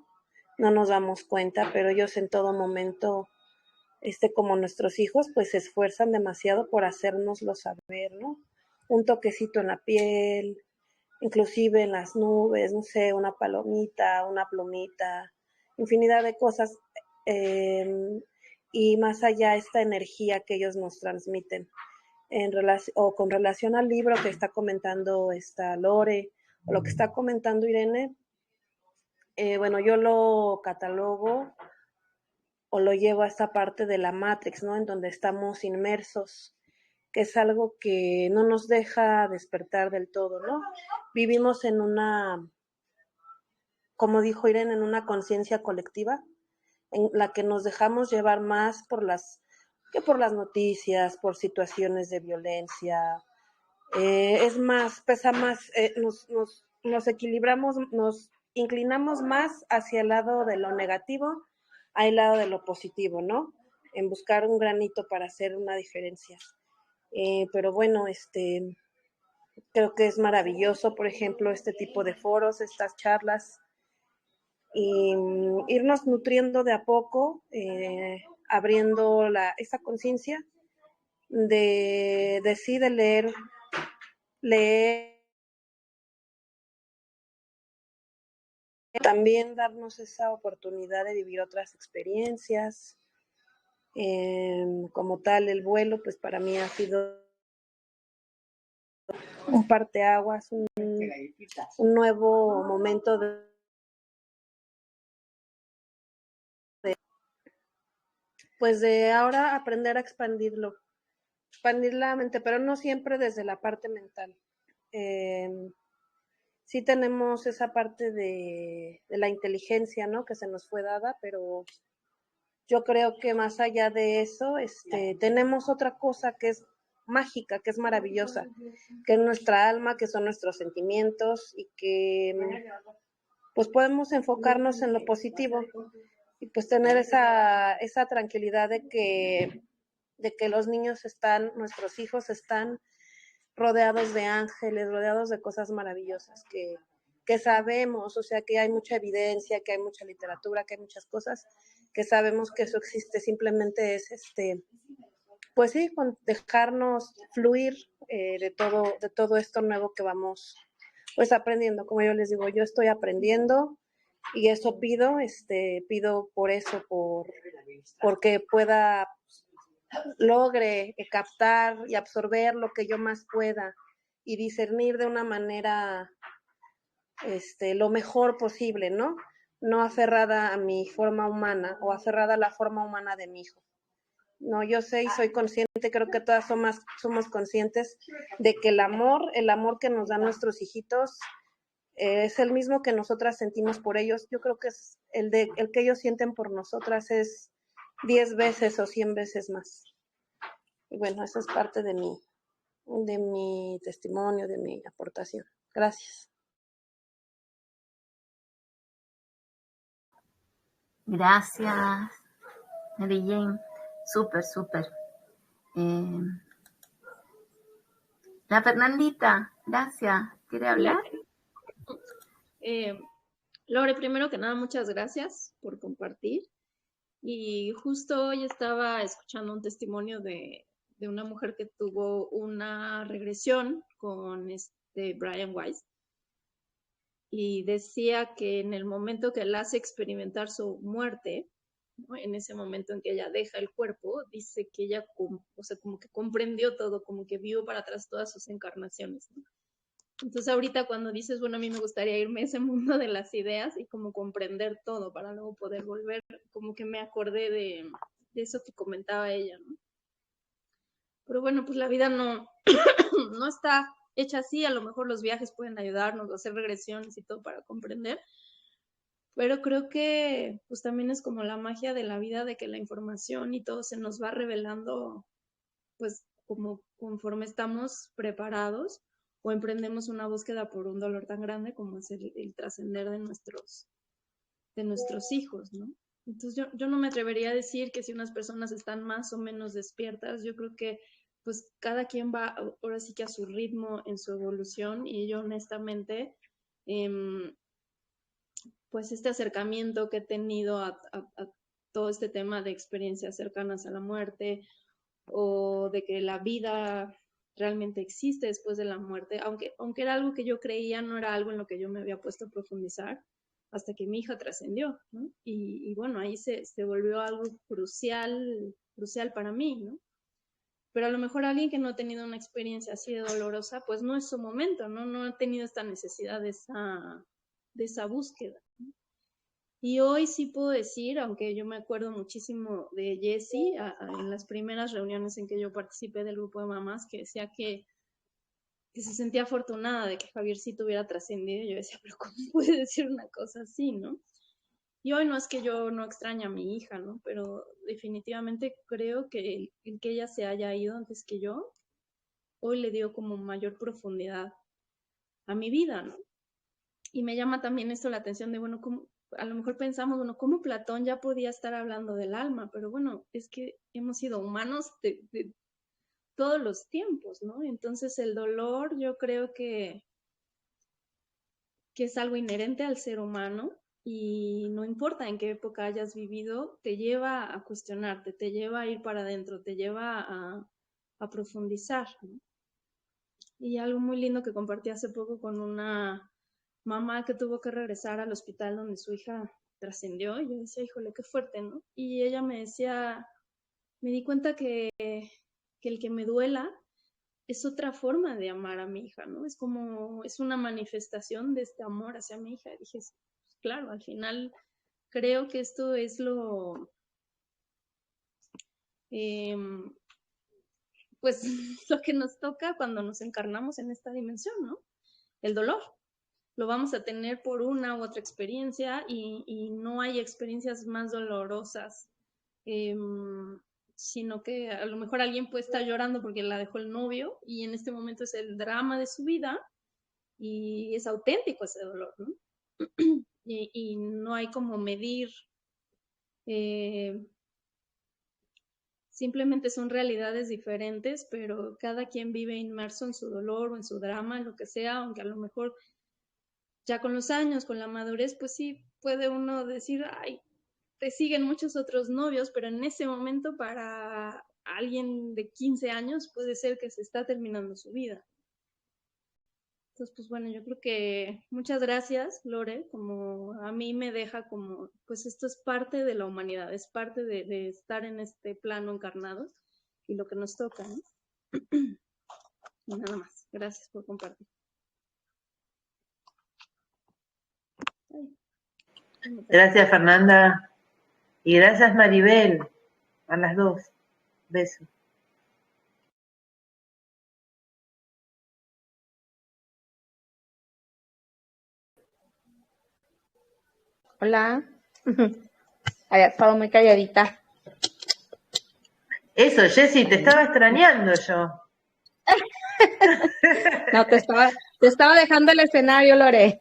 no nos damos cuenta, pero ellos en todo momento, como nuestros hijos, pues se esfuerzan demasiado por hacérnoslo saber, ¿no? Un toquecito en la piel, inclusive en las nubes, no sé, una palomita, una plumita, infinidad de cosas, y más allá esta energía que ellos nos transmiten. O con relación al libro que está comentando esta Lore, o lo que está comentando Irene, bueno, yo lo catalogo o lo llevo a esta parte de la Matrix, ¿no? En donde estamos inmersos, que es algo que no nos deja despertar del todo, ¿no? Vivimos en una, como dijo Irene, en una conciencia colectiva, en la que nos dejamos llevar más que por las noticias, por situaciones de violencia. Es más, pesa más, nos equilibramos, nos inclinamos más hacia el lado de lo negativo, al lado de lo positivo, ¿no? En buscar un granito para hacer una diferencia. Pero bueno, Creo que es maravilloso, por ejemplo, este tipo de foros, estas charlas, y irnos nutriendo de a poco, abriendo esa conciencia de sí, de leer, también darnos esa oportunidad de vivir otras experiencias. Como tal, el vuelo, pues para mí ha sido un parteaguas, un nuevo momento pues de ahora aprender a expandir la mente, pero no siempre desde la parte mental. Sí tenemos esa parte de la inteligencia, ¿no? Que se nos fue dada, pero yo creo que más allá de eso, tenemos otra cosa que es mágica, que es maravillosa, que es nuestra alma, que son nuestros sentimientos y que pues podemos enfocarnos en lo positivo y pues tener esa tranquilidad de que los niños nuestros hijos están rodeados de ángeles, rodeados de cosas maravillosas que sabemos, o sea, que hay mucha evidencia, que hay mucha literatura, que hay muchas cosas, que sabemos que eso existe, simplemente es pues sí, dejarnos fluir de todo esto nuevo que vamos pues aprendiendo. Como yo les digo, yo estoy aprendiendo y eso pido por eso, porque logre captar y absorber lo que yo más pueda y discernir de una manera lo mejor posible, ¿no? No aferrada a mi forma humana o aferrada a la forma humana de mi hijo. No, yo sé y soy consciente, creo que todas somos conscientes de que el amor que nos dan nuestros hijitos es el mismo que nosotras sentimos por ellos. Yo creo que es el que ellos sienten por nosotras es 10 veces o 100 veces más. Y bueno, esa es parte de mi testimonio, de mi aportación. Gracias. Gracias, Mary Jane. Súper, súper. La Fernandita, gracias. ¿Quiere hablar? Lore, primero que nada, muchas gracias por compartir. Y justo hoy estaba escuchando un testimonio de una mujer que tuvo una regresión con Brian Weiss. Y decía que en el momento que él hace experimentar su muerte, ¿no? En ese momento en que ella deja el cuerpo, dice que ella, o sea, como que comprendió todo, como que vio para atrás todas sus encarnaciones, ¿no? Entonces ahorita cuando dices, bueno, a mí me gustaría irme a ese mundo de las ideas y como comprender todo para luego poder volver, como que me acordé de eso que comentaba ella, ¿no? Pero bueno, pues la vida no, no está hecha así, a lo mejor los viajes pueden ayudarnos a hacer regresiones y todo para comprender, pero creo que pues también es como la magia de la vida, de que la información y todo se nos va revelando pues como conforme estamos preparados o emprendemos una búsqueda por un dolor tan grande como es el trascender de nuestros hijos, ¿no? Entonces yo no me atrevería a decir que si unas personas están más o menos despiertas, yo creo que pues cada quien va ahora sí que a su ritmo en su evolución y yo honestamente pues este acercamiento que he tenido a todo este tema de experiencias cercanas a la muerte o de que la vida realmente existe después de la muerte, aunque era algo que yo creía, no era algo en lo que yo me había puesto a profundizar hasta que mi hija trascendió, ¿no? Y bueno, ahí se volvió algo crucial para mí, ¿no? Pero a lo mejor alguien que no ha tenido una experiencia así de dolorosa, pues no es su momento, ¿no? No ha tenido esta necesidad de esa búsqueda, ¿no? Y hoy sí puedo decir, aunque yo me acuerdo muchísimo de Jessie, en las primeras reuniones en que yo participé del grupo de mamás, que decía que se sentía afortunada de que Javiercito hubiera trascendido. Yo decía, pero ¿cómo puede decir una cosa así, no? Y hoy no es que yo no extrañe a mi hija, ¿no? Pero definitivamente creo que el que ella se haya ido antes que yo, hoy le dio como mayor profundidad a mi vida, ¿no? Y me llama también esto la atención de, bueno, ¿cómo? A lo mejor pensamos, bueno, ¿cómo Platón ya podía estar hablando del alma? Pero bueno, es que hemos sido humanos todos los tiempos, ¿no? Entonces el dolor yo creo que es algo inherente al ser humano y no importa en qué época hayas vivido, te lleva a cuestionarte, te lleva a ir para adentro, te lleva a profundizar, ¿no? Y algo muy lindo que compartí hace poco con una mamá que tuvo que regresar al hospital donde su hija trascendió, y yo decía, híjole, qué fuerte, ¿no? Y ella me decía, me di cuenta que el que me duela es otra forma de amar a mi hija, ¿no? Es como, es una manifestación de este amor hacia mi hija. Y dije, pues, claro, al final creo que esto es pues, lo que nos toca cuando nos encarnamos en esta dimensión, ¿no? El dolor. Lo vamos a tener por una u otra experiencia y no hay experiencias más dolorosas, sino que a lo mejor alguien puede estar llorando porque la dejó el novio y en este momento es el drama de su vida y es auténtico ese dolor, ¿no? Y no hay como medir, simplemente son realidades diferentes, pero cada quien vive inmerso en su dolor o en su drama, en lo que sea, aunque a lo mejor ya con los años, con la madurez, pues sí puede uno decir, ay, te siguen muchos otros novios, pero en ese momento para alguien de 15 años puede ser que se está terminando su vida. Entonces, pues bueno, yo creo que muchas gracias, Lore, como a mí me deja como, pues esto es parte de la humanidad, es parte de estar en este plano encarnado y lo que nos toca, ¿no? Y nada más, gracias por compartir. Gracias, Fernanda. Y gracias, Maribel. A las dos. Besos. Hola. Había estado muy calladita. Eso, Jessy, te estaba extrañando yo. No, te estaba dejando el escenario, Lore.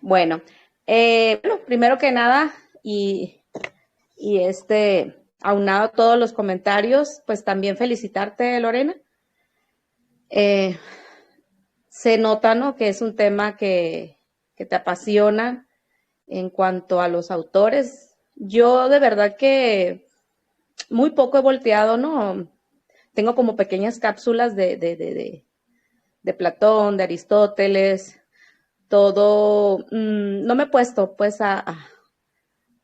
Bueno, primero que nada, aunado a todos los comentarios, pues también felicitarte, Lorena. Se nota, ¿no?, que es un tema que te apasiona en cuanto a los autores. Yo de verdad que muy poco he volteado, ¿no? Tengo como pequeñas cápsulas de Platón, de Aristóteles, todo. No me he puesto pues a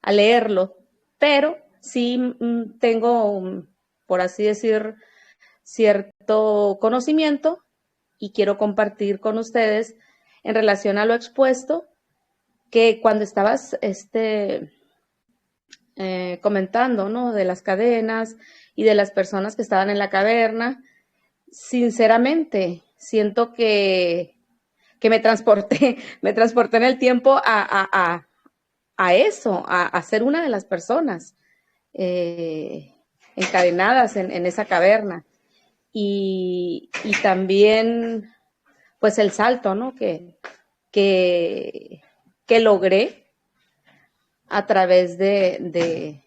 leerlo, pero sí tengo, por así decir, cierto conocimiento y quiero compartir con ustedes en relación a lo expuesto, que cuando estabas comentando, ¿no?, de las cadenas y de las personas que estaban en la caverna, sinceramente siento que me transporté en el tiempo a eso, a ser una de las personas encadenadas en esa caverna. Y también, pues, el salto, ¿no?, que logré a través de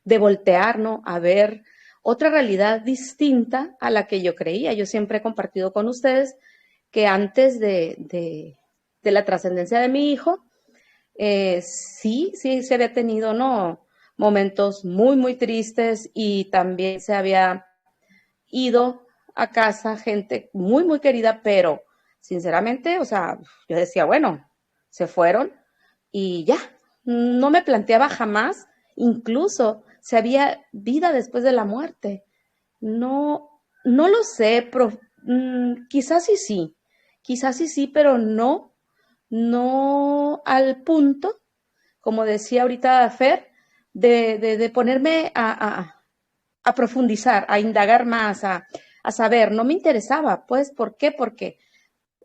voltear, ¿no?, a ver otra realidad distinta a la que yo creía. Yo siempre he compartido con ustedes que antes de la trascendencia de mi hijo, sí se había tenido, ¿no?, momentos muy, muy tristes, y también se había ido a casa gente muy, muy querida, pero sinceramente, o sea, yo decía, bueno, se fueron y ya, no me planteaba jamás, incluso si había vida después de la muerte. No lo sé, quizás sí, pero no al punto, como decía ahorita Fer, de ponerme a profundizar, a indagar más, a saber. No me interesaba, pues, ¿por qué? Porque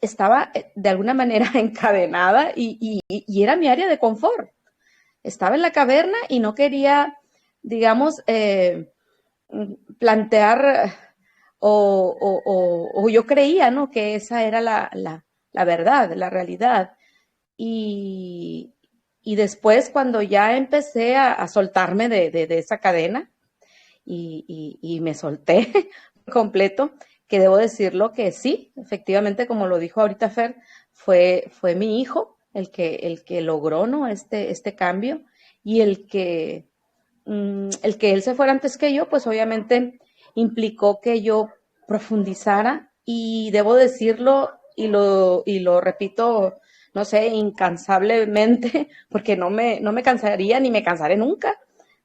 estaba de alguna manera encadenada y era mi área de confort. Estaba en la caverna y no quería, digamos, plantear o yo creía, ¿no?, que esa era la verdad, la realidad. Y después, cuando ya empecé a soltarme de esa cadena y me solté completo, que debo decirlo que sí, efectivamente, como lo dijo ahorita Fer, fue mi hijo el que logró, ¿no? este cambio, y el que él se fuera antes que yo, pues obviamente implicó que yo profundizara, y debo decirlo y lo repito, no sé, incansablemente, porque no me cansaría ni me cansaré nunca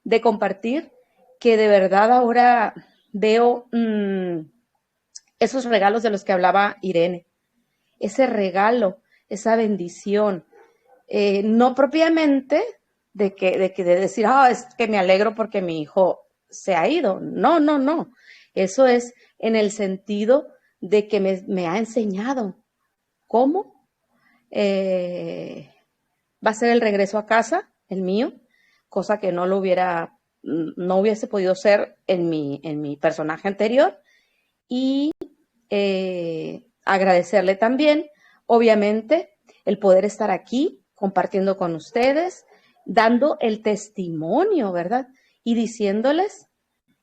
de compartir que de verdad ahora veo esos regalos de los que hablaba Irene, ese regalo, esa bendición, no propiamente de decir, es que me alegro porque mi hijo se ha ido. No, no, no. Eso es en el sentido de que me ha enseñado cómo va a ser el regreso a casa, el mío, cosa que no hubiese podido ser en mi personaje anterior. Y agradecerle también, obviamente, el poder estar aquí compartiendo con ustedes, dando el testimonio, ¿verdad? Y diciéndoles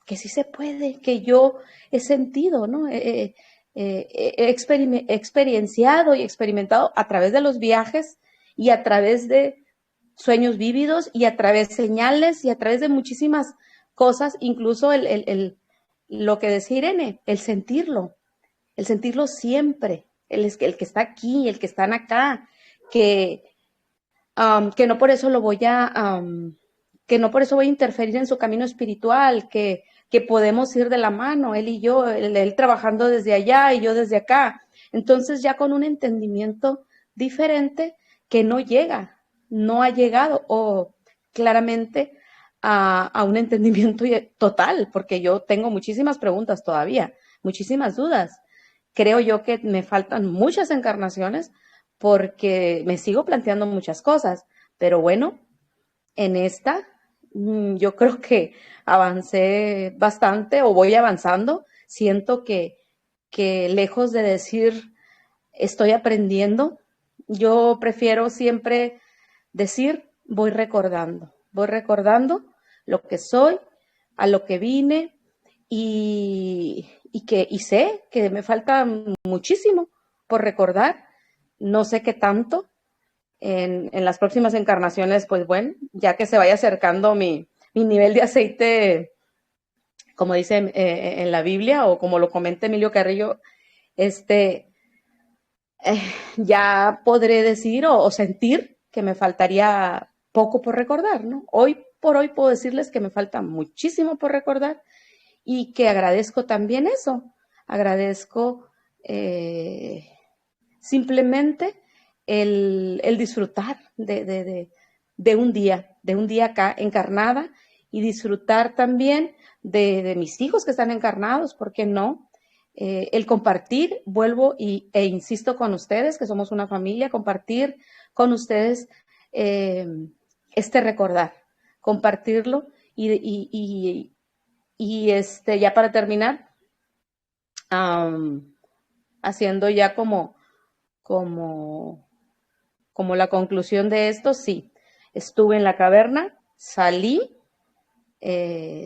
que sí se puede, que yo he sentido, ¿no? He experienciado y experimentado a través de los viajes y a través de sueños vívidos y a través de señales y a través de muchísimas cosas, incluso lo que decía Irene, el sentirlo siempre, el que está aquí, el que están acá, que no por eso que no por eso voy a interferir en su camino espiritual, que podemos ir de la mano, él y yo, él trabajando desde allá y yo desde acá. Entonces ya con un entendimiento diferente que no ha llegado, o claramente a un entendimiento total, porque yo tengo muchísimas preguntas todavía, muchísimas dudas. Creo yo que me faltan muchas encarnaciones porque me sigo planteando muchas cosas, pero bueno, en esta yo creo que avancé bastante, o voy avanzando. Siento que lejos de decir estoy aprendiendo, yo prefiero siempre decir voy recordando lo que soy, a lo que vine, y sé que me falta muchísimo por recordar. No sé qué tanto en las próximas encarnaciones, pues bueno, ya que se vaya acercando mi nivel de aceite, como dice en la Biblia, o como lo comenta Emilio Carrillo, ya podré decir o sentir que me faltaría poco por recordar, ¿no? Hoy por hoy puedo decirles que me falta muchísimo por recordar, y que agradezco también eso. Agradezco simplemente el disfrutar de un día acá encarnada, y disfrutar también de mis hijos que están encarnados, ¿por qué no? El compartir, vuelvo e insisto con ustedes, que somos una familia, compartir con ustedes recordar, compartirlo, y ya para terminar, haciendo ya como la conclusión de esto, sí, estuve en la caverna, salí,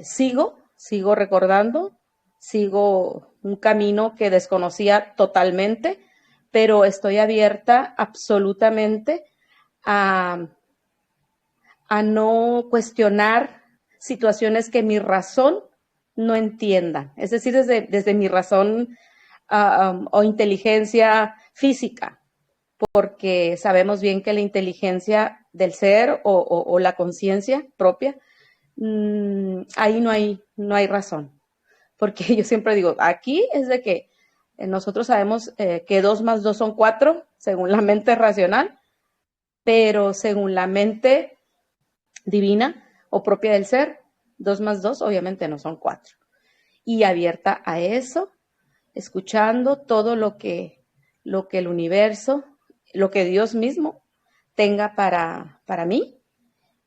sigo recordando, sigo un camino que desconocía totalmente, pero estoy abierta absolutamente a no cuestionar situaciones que mi razón no entienda, es decir, desde mi razón o inteligencia física, porque sabemos bien que la inteligencia del ser o la conciencia propia, ahí no hay razón, porque yo siempre digo, aquí es de que nosotros sabemos que 2 más 2 son 4, según la mente racional, pero según la mente divina o propia del ser, 2 más 2 obviamente no son 4. Y abierta a eso, escuchando todo lo que el universo, lo que Dios mismo tenga para mí.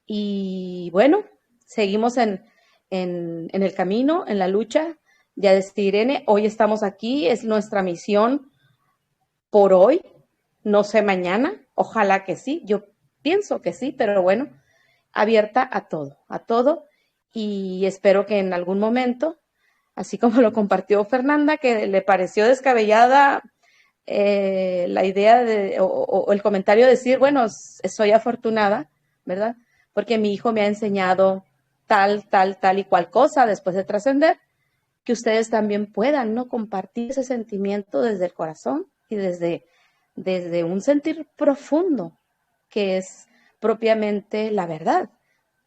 Y bueno, seguimos en el camino, en la lucha. Ya decía Irene, hoy estamos aquí, es nuestra misión por hoy, no sé mañana, ojalá que sí, yo pienso que sí, pero bueno, abierta a todo, y espero que en algún momento, así como lo compartió Fernanda, que le pareció descabellada la idea o el comentario de decir, bueno, soy afortunada, ¿verdad? Porque mi hijo me ha enseñado tal y cual cosa después de trascender, que ustedes también puedan, ¿no? Compartir ese sentimiento desde el corazón y desde un sentir profundo, que es propiamente la verdad.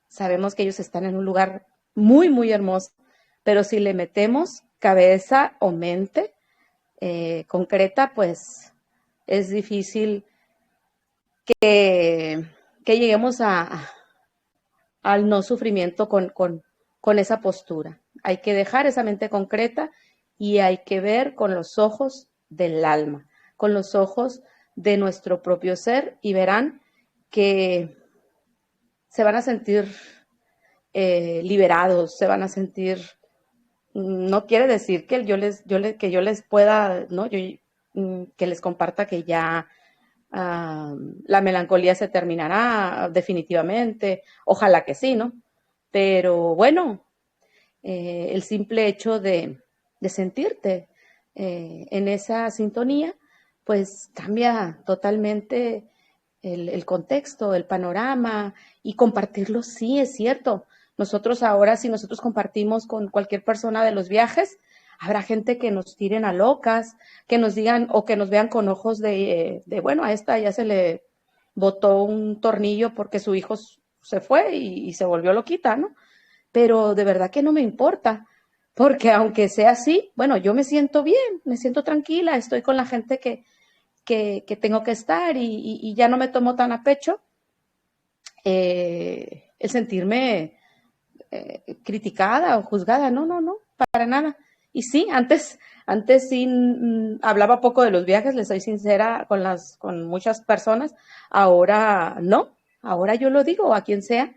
Sabemos que ellos están en un lugar muy, muy hermoso, pero si le metemos cabeza o mente concreta, pues es difícil que lleguemos al no sufrimiento con esa postura. Hay que dejar esa mente concreta y hay que ver con los ojos del alma, con los ojos de nuestro propio ser, y verán que se van a sentir liberados, se van a sentir, no quiere decir que yo les pueda, ¿no? Que les comparta que ya la melancolía se terminará definitivamente, ojalá que sí, ¿no? Pero bueno, el simple hecho de sentirte en esa sintonía, pues cambia totalmente el contexto, el panorama, y compartirlo, sí, es cierto. Nosotros ahora, si nosotros compartimos con cualquier persona de los viajes, habrá gente que nos tiren a locas, que nos digan o que nos vean con ojos bueno, a esta ya se le botó un tornillo porque su hijo se fue y se volvió loquita, ¿no? Pero de verdad que no me importa, porque aunque sea así, bueno, yo me siento bien, me siento tranquila, estoy con la gente que tengo que estar y ya no me tomo tan a pecho el sentirme criticada o juzgada, no, para nada. Y sí, antes sí hablaba poco de los viajes, les soy sincera con muchas personas, ahora no, ahora yo lo digo a quien sea,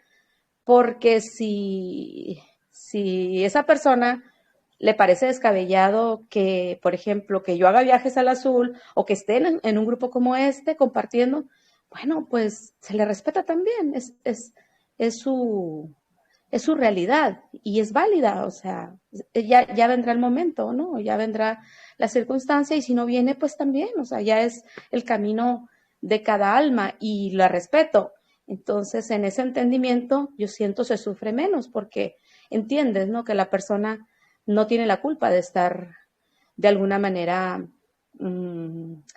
porque si esa persona le parece descabellado que, por ejemplo, que yo haga viajes al azul o que esté en un grupo como este compartiendo, bueno, pues se le respeta también, es su realidad y es válida, o sea, ya vendrá el momento, ¿no? Ya vendrá la circunstancia, y si no viene, pues también, o sea, ya es el camino de cada alma y la respeto. Entonces, en ese entendimiento, yo siento se sufre menos porque entiendes, ¿no? Que la persona no tiene la culpa de estar de alguna manera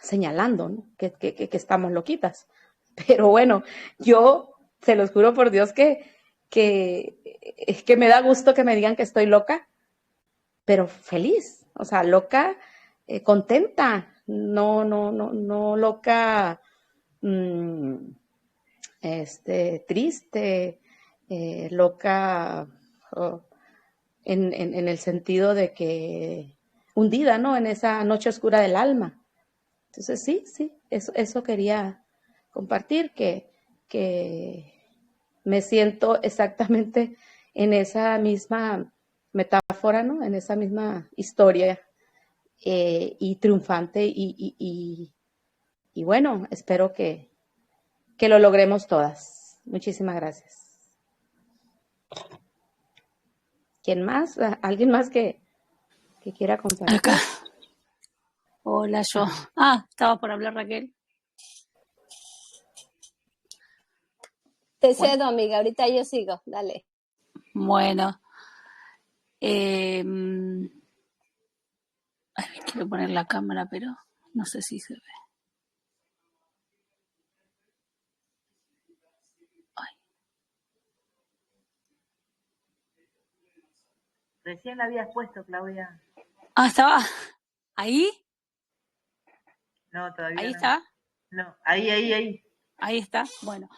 señalando, ¿no? que estamos loquitas. Pero bueno, yo se los juro por Dios que me da gusto que me digan que estoy loca, pero feliz, o sea, loca, contenta, no loca, triste, loca, oh, en el sentido de que hundida, ¿no? En esa noche oscura del alma. Entonces, sí, eso quería compartir, que me siento exactamente en esa misma metáfora, ¿no? En esa misma historia y triunfante y bueno, espero que lo logremos todas. Muchísimas gracias. ¿Quién más? ¿Alguien más que quiera compartir? Acá. Hola, yo. Estaba por hablar, Raquel. Te cedo, amiga, ahorita yo sigo, dale. Bueno. Quiero poner la cámara, pero no sé si se ve. Recién la habías puesto, Claudia. ¿Estaba ahí? No, todavía ¿Ahí no. está? No, ahí. Ahí está, bueno.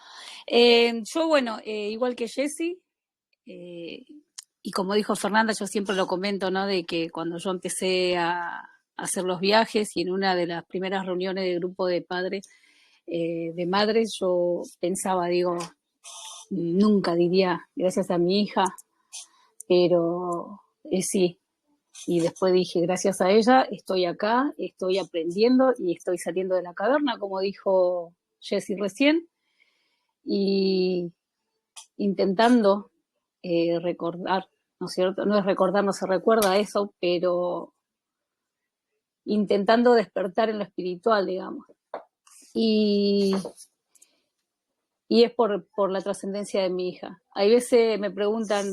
Yo, bueno, igual que Jessy, y como dijo Fernanda, yo siempre lo comento, ¿no? De que cuando yo empecé a hacer los viajes y en una de las primeras reuniones de grupo de padres, de madres, yo pensaba, digo, nunca diría gracias a mi hija, pero sí. Y después dije, gracias a ella estoy acá, estoy aprendiendo y estoy saliendo de la caverna, como dijo Jessy recién, y intentando recordar, ¿no es cierto? No es recordar, no se recuerda eso, pero intentando despertar en lo espiritual, digamos. Y es por la trascendencia de mi hija. Hay veces me preguntan,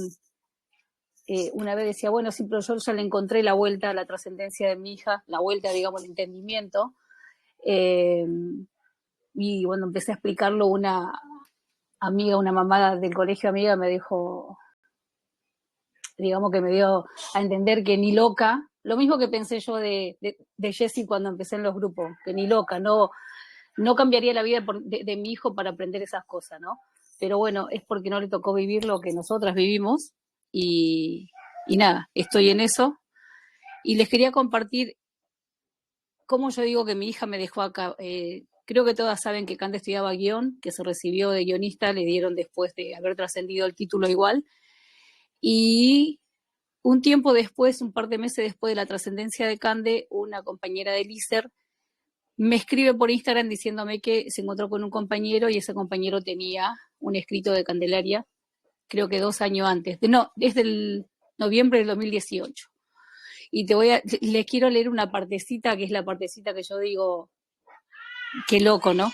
una vez decía, bueno, sí, pero yo ya le encontré la vuelta a la trascendencia de mi hija, la vuelta, digamos, al entendimiento. Y bueno, empecé a explicarlo, una amiga, una mamá del colegio amiga me dijo, digamos que me dio a entender que ni loca, lo mismo que pensé yo de Jessie cuando empecé en los grupos, que ni loca, no cambiaría la vida de mi hijo para aprender esas cosas, ¿no? Pero bueno, es porque no le tocó vivir lo que nosotras vivimos y nada, estoy en eso. Y les quería compartir cómo yo digo que mi hija me dejó acá. Creo que todas saben que Cande estudiaba guión, que se recibió de guionista, le dieron después de haber trascendido el título igual. Y un tiempo después, un par de meses después de la trascendencia de Cande, una compañera de ISER me escribe por Instagram diciéndome que se encontró con un compañero y ese compañero tenía un escrito de Candelaria, creo que 2 años antes, desde el noviembre del 2018. Y les quiero leer una partecita, que es la partecita que yo digo, qué loco, ¿no?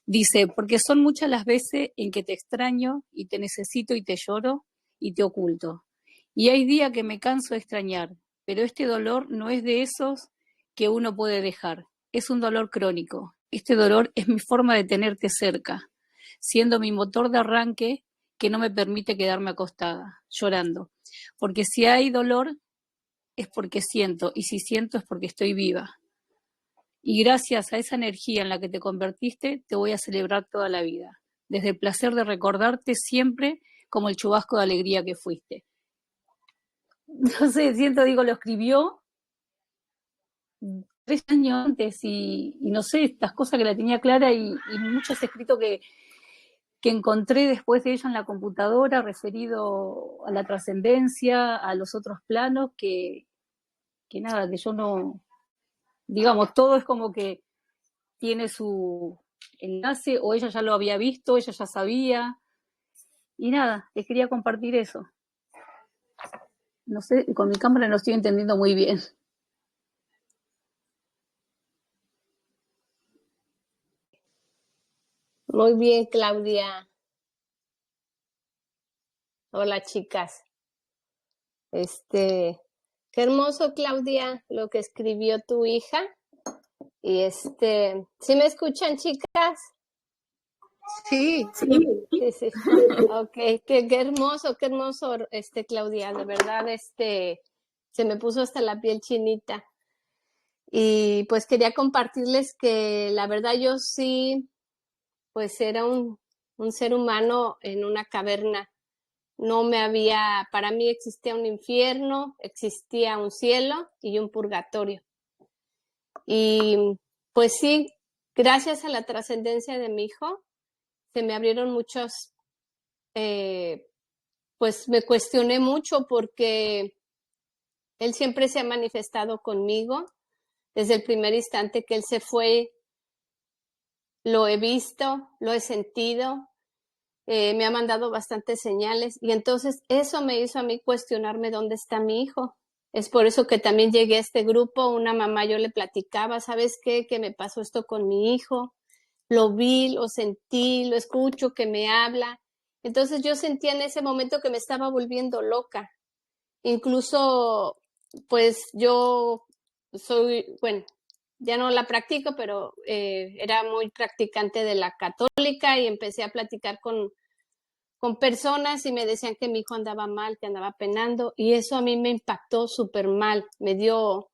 Dice, porque son muchas las veces en que te extraño y te necesito y te lloro y te oculto. Y hay días que me canso de extrañar, pero este dolor no es de esos que uno puede dejar. Es un dolor crónico. Este dolor es mi forma de tenerte cerca, siendo mi motor de arranque que no me permite quedarme acostada, llorando. Porque si hay dolor, es porque siento, y si siento es porque estoy viva. Y gracias a esa energía en la que te convertiste, te voy a celebrar toda la vida, desde el placer de recordarte siempre como el chubasco de alegría que fuiste. No sé, digo, lo escribió 3 años antes y no sé, estas cosas que la tenía clara y muchos escritos que encontré después de ella en la computadora referido a la trascendencia, a los otros planos, que nada, que yo no, digamos, todo es como que tiene su enlace, o ella ya lo había visto, ella ya sabía, y nada, les quería compartir eso. No sé, con mi cámara no estoy entendiendo muy bien. Muy bien, Claudia. Hola, chicas. Qué hermoso, Claudia, lo que escribió tu hija. Y ¿sí me escuchan, chicas? Sí. Sí. Ok, qué hermoso, Claudia, de verdad, se me puso hasta la piel chinita. Y pues quería compartirles que la verdad yo sí, pues era un ser humano en una caverna. Para mí existía un infierno, existía un cielo y un purgatorio. Y pues sí, gracias a la trascendencia de mi hijo, se me abrieron muchos, pues me cuestioné mucho porque él siempre se ha manifestado conmigo. Desde el primer instante que él se fue, lo he visto, lo he sentido, me ha mandado bastantes señales y entonces eso me hizo a mí cuestionarme dónde está mi hijo. Es por eso que también llegué a este grupo. Una mamá, yo le platicaba, ¿sabes qué? Que me pasó esto con mi hijo. Lo vi, lo sentí, lo escucho, que me habla. Entonces yo sentía en ese momento que me estaba volviendo loca. Incluso, pues yo bueno, ya no la practico, pero era muy practicante de la católica y empecé a platicar con personas y me decían que mi hijo andaba mal, que andaba penando, y eso a mí me impactó súper mal, me dio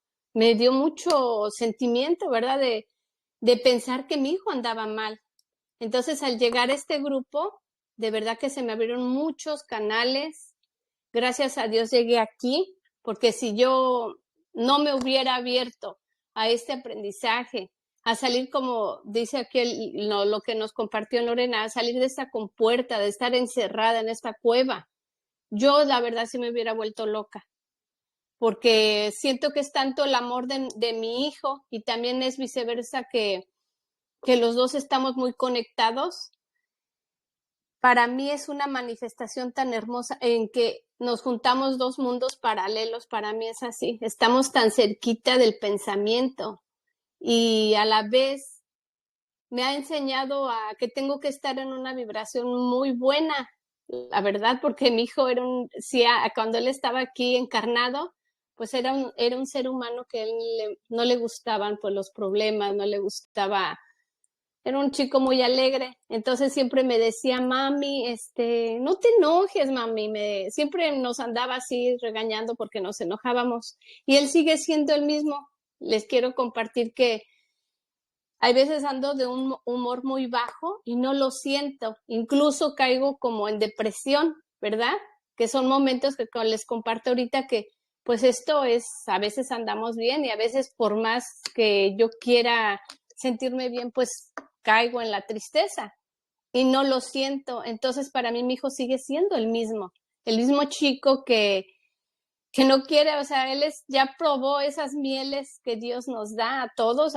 mucho sentimiento, ¿verdad? De pensar que mi hijo andaba mal. Entonces, al llegar a este grupo, de verdad que se me abrieron muchos canales. Gracias a Dios llegué aquí, porque si yo no me hubiera abierto a este aprendizaje, a salir, como dice aquí lo que nos compartió Lorena, a salir de esta compuerta, de estar encerrada en esta cueva, yo la verdad sí me hubiera vuelto loca, porque siento que es tanto el amor de mi hijo y también es viceversa, que los dos estamos muy conectados, para mí es una manifestación tan hermosa en que nos juntamos dos mundos paralelos. Para mí es así, estamos tan cerquita del pensamiento y a la vez me ha enseñado a que tengo que estar en una vibración muy buena, la verdad, porque mi hijo era cuando él estaba aquí encarnado, pues era un ser humano que no le gustaban pues los problemas, no le gustaba, era un chico muy alegre, entonces siempre me decía, mami, no te enojes, mami, siempre nos andaba así regañando porque nos enojábamos, y él sigue siendo el mismo. Les quiero compartir que hay veces ando de un humor muy bajo y no lo siento, incluso caigo como en depresión, ¿verdad? Que son momentos que les comparto ahorita que pues esto es, a veces andamos bien y a veces por más que yo quiera sentirme bien, pues caigo en la tristeza y no lo siento. Entonces para mí mi hijo sigue siendo el mismo chico que no quiere, o sea, ya probó esas mieles que Dios nos da a todos,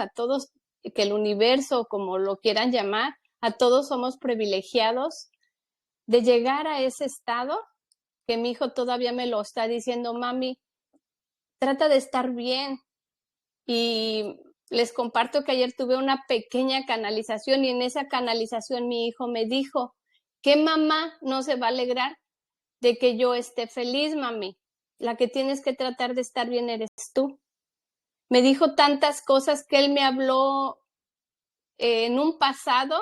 que el universo, como lo quieran llamar, a todos somos privilegiados de llegar a ese estado que mi hijo todavía me lo está diciendo, mami, trata de estar bien. Y les comparto que ayer tuve una pequeña canalización y en esa canalización mi hijo me dijo, ¿qué mamá no se va a alegrar de que yo esté feliz, mami? La que tienes que tratar de estar bien eres tú. Me dijo tantas cosas que él me habló en un pasado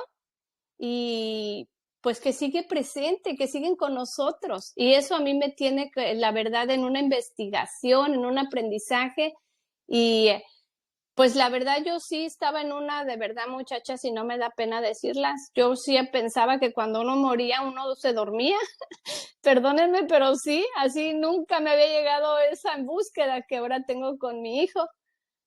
y pues que sigue presente, que siguen con nosotros. Y eso a mí me tiene, la verdad, en una investigación, en un aprendizaje. Y pues la verdad yo sí estaba en una, de verdad, muchachas, y no me da pena decirlas. Yo sí pensaba que cuando uno moría, uno se dormía. Perdónenme, pero sí, así nunca me había llegado esa búsqueda que ahora tengo con mi hijo,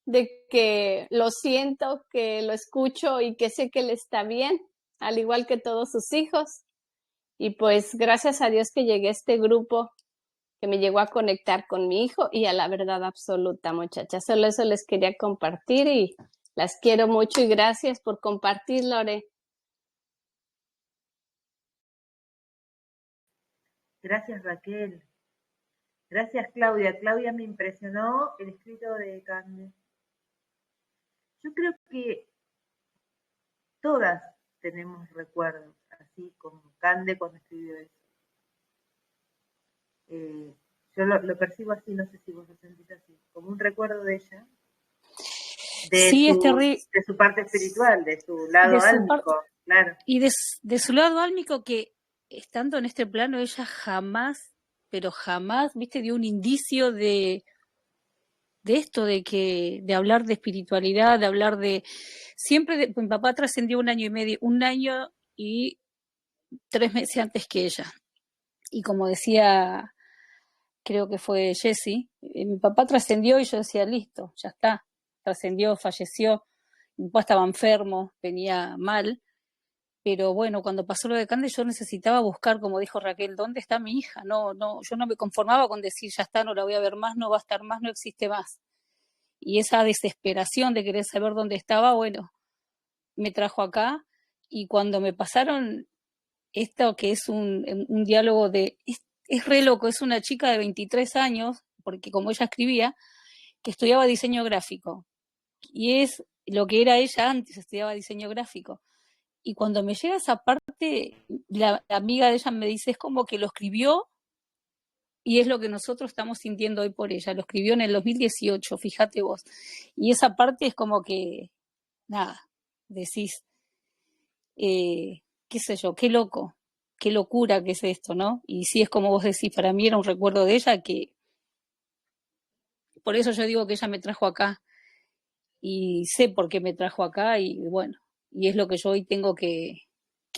de que lo siento, que lo escucho y que sé que él está bien, al igual que todos sus hijos. Y pues gracias a Dios que llegué a este grupo que me llegó a conectar con mi hijo y a la verdad absoluta, muchachas. Solo eso les quería compartir y las quiero mucho y gracias por compartir, Lore. Gracias, Raquel. Gracias, Claudia. Claudia, me impresionó el escrito de Cande. Yo creo que todas tenemos recuerdos, así como Cande cuando escribió eso. Yo lo percibo así, no sé si vos lo sentís así, como un recuerdo de ella, Sí, es terrible. de su parte espiritual, de su lado álmico, claro. Y de su lado álmico, que estando en este plano, ella jamás, pero jamás, viste, dio un indicio de esto, de hablar de espiritualidad, de hablar siempre, mi papá trascendió 1 año y medio, 1 año y 3 meses antes que ella. Y como decía, creo que fue Jessie, mi papá trascendió y yo decía, listo, ya está, trascendió, falleció, mi papá estaba enfermo, venía mal, pero bueno, cuando pasó lo de Cande yo necesitaba buscar, como dijo Raquel, ¿dónde está mi hija? No, yo no me conformaba con decir, ya está, no la voy a ver más, no va a estar más, no existe más. Y esa desesperación de querer saber dónde estaba, bueno, me trajo acá, y cuando me pasaron esto que es un diálogo es re loco, es una chica de 23 años, porque como ella escribía, que estudiaba diseño gráfico, y es lo que era ella antes, estudiaba diseño gráfico. Y cuando me llega esa parte, la amiga de ella me dice, es como que lo escribió y es lo que nosotros estamos sintiendo hoy por ella. Lo escribió en el 2018, fíjate vos. Y esa parte es como que, nada, decís, qué sé yo, qué loco, qué locura que es esto, ¿no? Y sí, es como vos decís, para mí era un recuerdo de ella que, por eso yo digo que ella me trajo acá y sé por qué me trajo acá y bueno, y es lo que yo hoy tengo que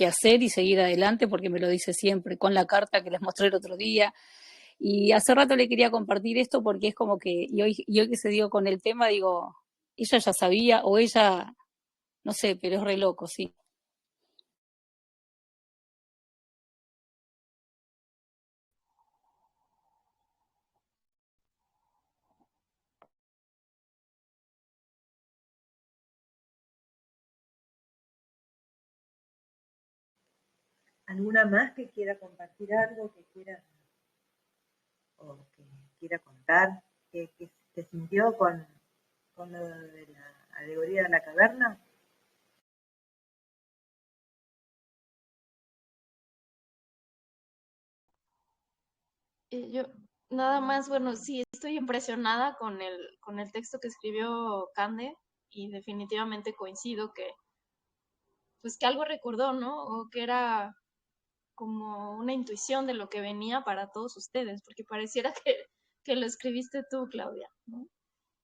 hacer y seguir adelante porque me lo dice siempre, con la carta que les mostré el otro día. Y hace rato le quería compartir esto porque es como que, y hoy que se dio con el tema, digo, ella ya sabía o ella, no sé, pero es re loco, sí. ¿Alguna más que quiera compartir algo, que quiera contar, que se sintió con lo de la alegoría de la caverna? Yo nada más, bueno, sí, estoy impresionada con el texto que escribió Cande y definitivamente coincido que, pues que algo recordó, ¿no? O que era como una intuición de lo que venía para todos ustedes, porque pareciera que lo escribiste tú, Claudia, ¿no?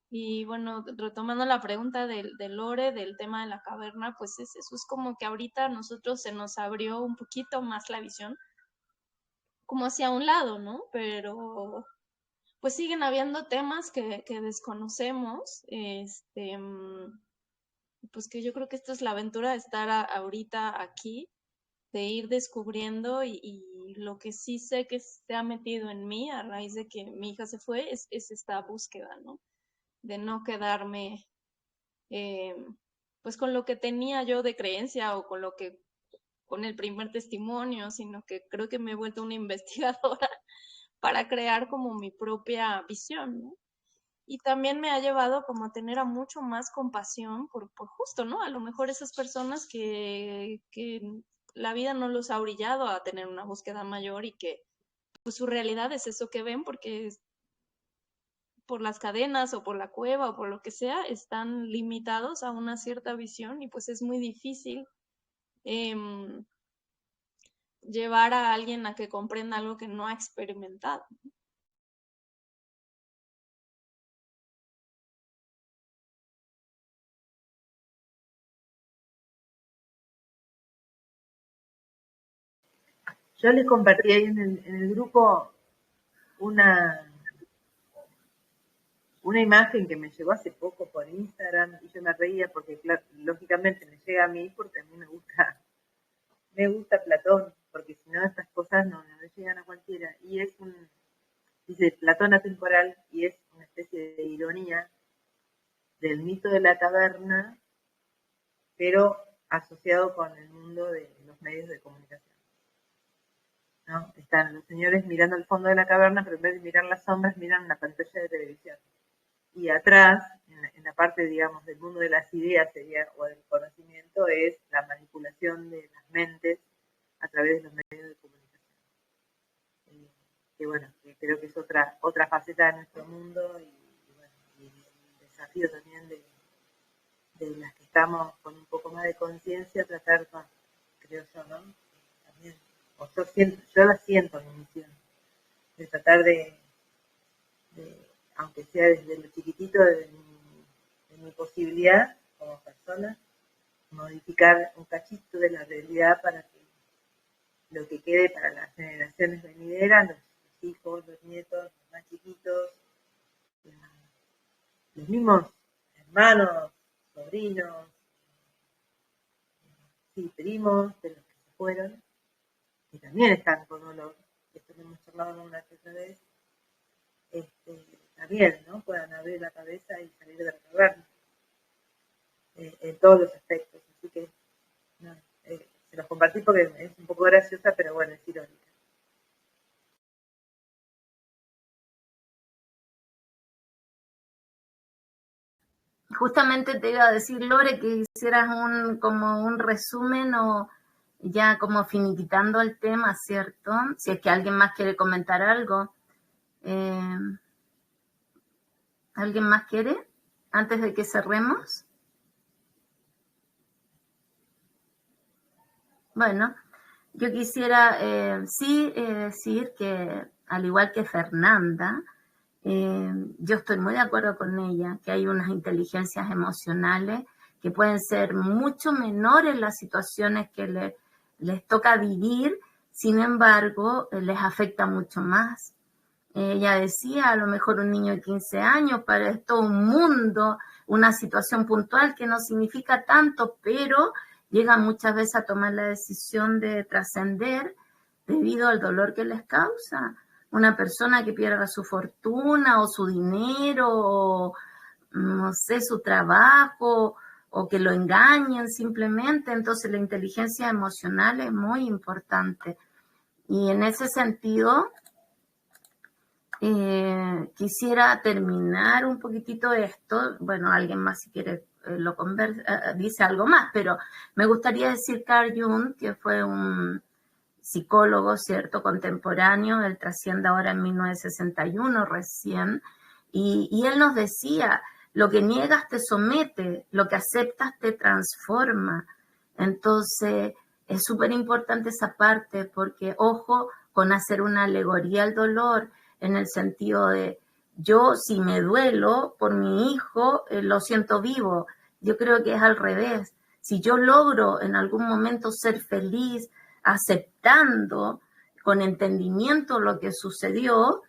Y bueno, retomando la pregunta del Lore, del tema de la caverna, pues eso es como que ahorita a nosotros se nos abrió un poquito más la visión, como hacia un lado, ¿no? Pero pues siguen habiendo temas que desconocemos, pues que yo creo que esta es la aventura de estar ahorita aquí, de ir descubriendo y lo que sí sé que se ha metido en mí a raíz de que mi hija se fue es esta búsqueda, ¿no? De no quedarme eh, pues con lo que tenía yo de creencia o con el primer testimonio, sino que creo que me he vuelto una investigadora para crear como mi propia visión, ¿no? Y también me ha llevado como a tener a mucho más compasión por justo, ¿no? A lo mejor esas personas que la vida no los ha orillado a tener una búsqueda mayor y que pues su realidad es eso que ven porque por las cadenas o por la cueva o por lo que sea están limitados a una cierta visión y pues es muy difícil em, llevar a alguien a que comprenda algo que no ha experimentado. Yo les compartí ahí en el grupo una imagen que me llegó hace poco por Instagram y yo me reía porque claro, lógicamente me llega a mí porque a mí me gusta Platón, porque si no estas cosas no le llegan a cualquiera. Y dice Platón atemporal y es una especie de ironía del mito de la caverna, pero asociado con el mundo de los medios de comunicación, ¿no? Están los señores mirando el fondo de la caverna, pero en vez de mirar las sombras, miran una pantalla de televisión. Y atrás, en la parte, digamos, del mundo de las ideas o del conocimiento, es la manipulación de las mentes a través de los medios de comunicación. Que bueno, que creo que es otra faceta de nuestro mundo y el desafío también de las que estamos con un poco más de conciencia, tratar con, creo yo, ¿no? También, yo la siento mi misión, de tratar de aunque sea desde lo chiquitito de mi posibilidad como persona, modificar un cachito de la realidad para que lo que quede para las generaciones venideras, los hijos, los nietos, los más chiquitos, los mismos hermanos, sobrinos, sí, primos de los que se fueron, que también están con dolor, esto lo hemos charlado una que otra vez, también, ¿no? Puedan abrir la cabeza y salir de la caverna en todos los aspectos. Así que no, se los compartí porque es un poco graciosa, pero bueno, es irónica. Justamente te iba a decir, Lore, que hicieras como un resumen o ya como finiquitando el tema, ¿cierto? Si es que alguien más quiere comentar algo. ¿Alguien más quiere? Antes de que cerremos. Bueno, yo quisiera decir que, al igual que Fernanda, yo estoy muy de acuerdo con ella, que hay unas inteligencias emocionales que pueden ser mucho menores las situaciones que les toca vivir, sin embargo, les afecta mucho más. Ella decía, a lo mejor un niño de 15 años, para es todo un mundo, una situación puntual que no significa tanto, pero llega muchas veces a tomar la decisión de trascender debido al dolor que les causa. Una persona que pierda su fortuna o su dinero, o, no sé, su trabajo, o que lo engañen simplemente. Entonces la inteligencia emocional es muy importante. Y en ese sentido, quisiera terminar un poquitito esto. Bueno, alguien más si quiere dice algo más, pero me gustaría decir Carl Jung, que fue un psicólogo, ¿cierto?, contemporáneo. Él trasciende ahora en 1961 recién, y él nos decía, lo que niegas te somete, lo que aceptas te transforma. Entonces, es súper importante esa parte, porque ojo con hacer una alegoría al dolor, en el sentido de, yo si me duelo por mi hijo, lo siento vivo. Yo creo que es al revés. Si yo logro en algún momento ser feliz, aceptando con entendimiento lo que sucedió,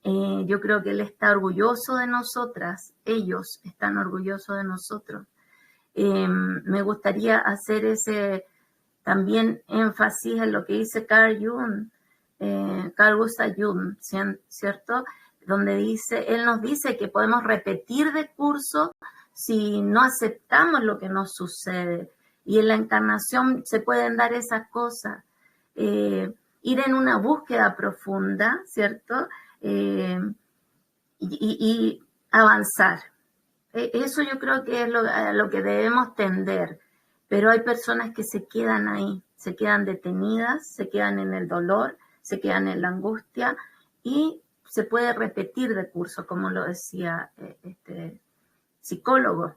yo creo que él está orgulloso de nosotras, ellos están orgullosos de nosotros. Me gustaría hacer ese también énfasis en lo que dice Carl Jung, Carl Gustav Jung, ¿cierto? Donde dice, él nos dice que podemos repetir de curso si no aceptamos lo que nos sucede. Y en la encarnación se pueden dar esas cosas. Ir en una búsqueda profunda, ¿cierto? Y avanzar. Eso yo creo que es lo que debemos tender. Pero hay personas que se quedan ahí, se quedan detenidas, se quedan en el dolor, se quedan en la angustia, y se puede repetir de curso, como lo decía este psicólogo.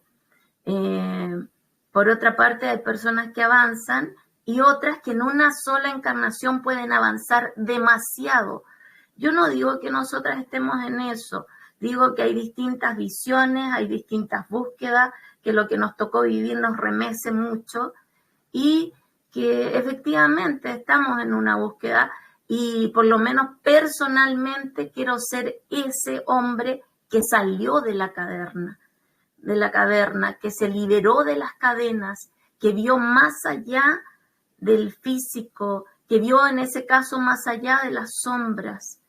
Por otra parte, hay personas que avanzan y otras que en una sola encarnación pueden avanzar demasiado. Yo no digo que nosotras estemos en eso, digo que hay distintas visiones, hay distintas búsquedas, que lo que nos tocó vivir nos remece mucho, y que efectivamente estamos en una búsqueda, y por lo menos personalmente quiero ser ese hombre que salió de la caverna, que se liberó de las cadenas, que vio más allá del físico, que vio en ese caso más allá de las sombras.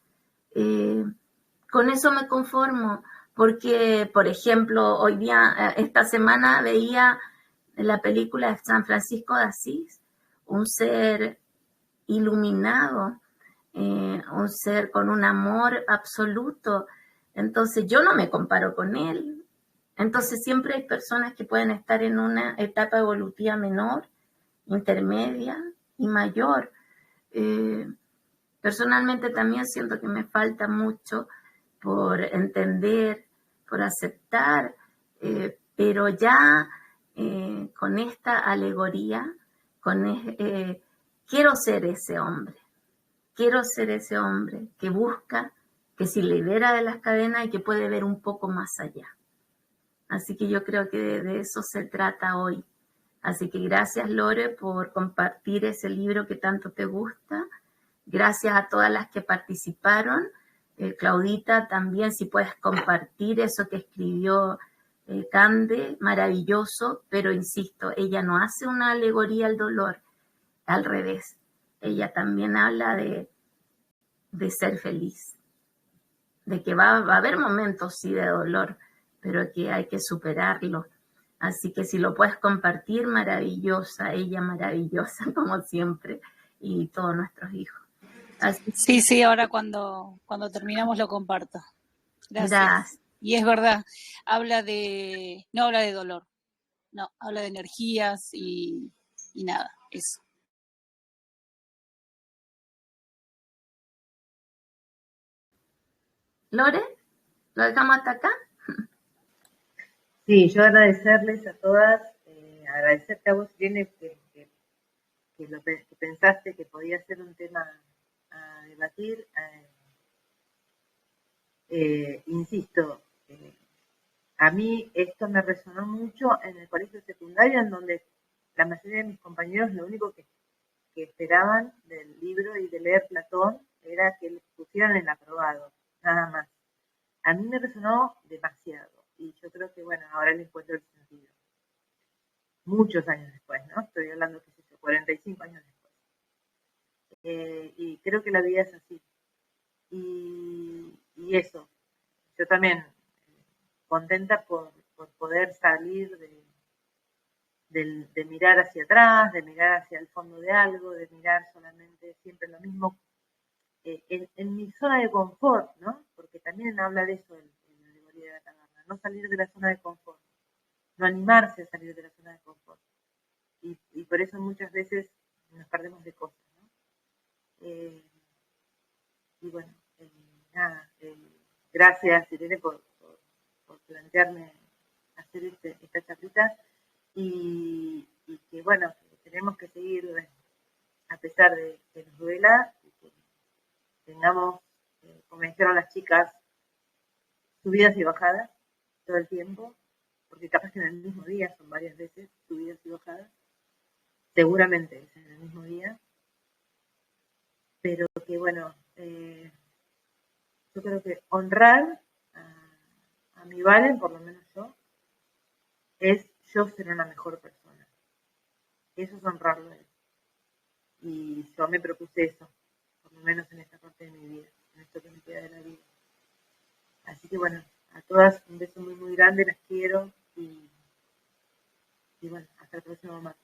Con eso me conformo, porque, por ejemplo, hoy día, esta semana veía la película de San Francisco de Asís, un ser iluminado, un ser con un amor absoluto. Entonces yo no me comparo con él. Entonces siempre hay personas que pueden estar en una etapa evolutiva menor, intermedia y mayor. Personalmente también siento que me falta mucho por entender, por aceptar, pero ya con esta alegoría, quiero ser ese hombre que busca, que se libera de las cadenas y que puede ver un poco más allá. Así que yo creo que de eso se trata hoy. Así que gracias, Lore, por compartir ese libro que tanto te gusta. Gracias a todas las que participaron. Claudita, también si puedes compartir eso que escribió Cande, maravilloso, pero insisto, ella no hace una alegoría al dolor, al revés. Ella también habla de ser feliz, de que va a haber momentos sí de dolor, pero que hay que superarlo. Así que si lo puedes compartir, maravillosa, ella maravillosa como siempre, y todos nuestros hijos. Sí, ahora cuando terminamos lo comparto. Gracias. Y es verdad, no habla de dolor, no, habla de energías y nada, eso. Lore, ¿lo dejamos hasta acá? Sí, yo agradecerles a todas, agradecerte a vos, Irene, que pensaste que podía ser un tema a debatir. Insisto, a mí esto me resonó mucho en el colegio secundario, en donde la mayoría de mis compañeros lo único que esperaban del libro y de leer Platón era que les pusieran el aprobado, nada más. A mí me resonó demasiado, y yo creo que, bueno, ahora le encuentro el sentido. Muchos años después, ¿no? Estoy hablando, 45 años después. Y creo que la vida es así. Y eso, yo también contenta por poder salir de mirar hacia atrás, de mirar hacia el fondo de algo, de mirar solamente siempre lo mismo, en mi zona de confort, ¿no? Porque también habla de eso en la alegoría de la caverna, no salir de la zona de confort, no animarse a salir de la zona de confort. Y por eso muchas veces nos perdemos de cosas, ¿no? Y bueno, nada, gracias Irene por plantearme hacer esta charlita y que bueno, tenemos que seguir a pesar de que nos duela y que tengamos, como dijeron las chicas, subidas y bajadas todo el tiempo, porque capaz que en el mismo día son varias veces subidas y bajadas, seguramente es en el mismo día, pero que bueno, yo creo que honrar a mi Valen, por lo menos yo, es yo ser una mejor persona. Eso es honrarlo a él. Y yo me propuse eso, por lo menos en esta parte de mi vida, en esto que me queda de la vida. Así que bueno, a todas un beso muy muy grande, las quiero y bueno, hasta el próximo martes.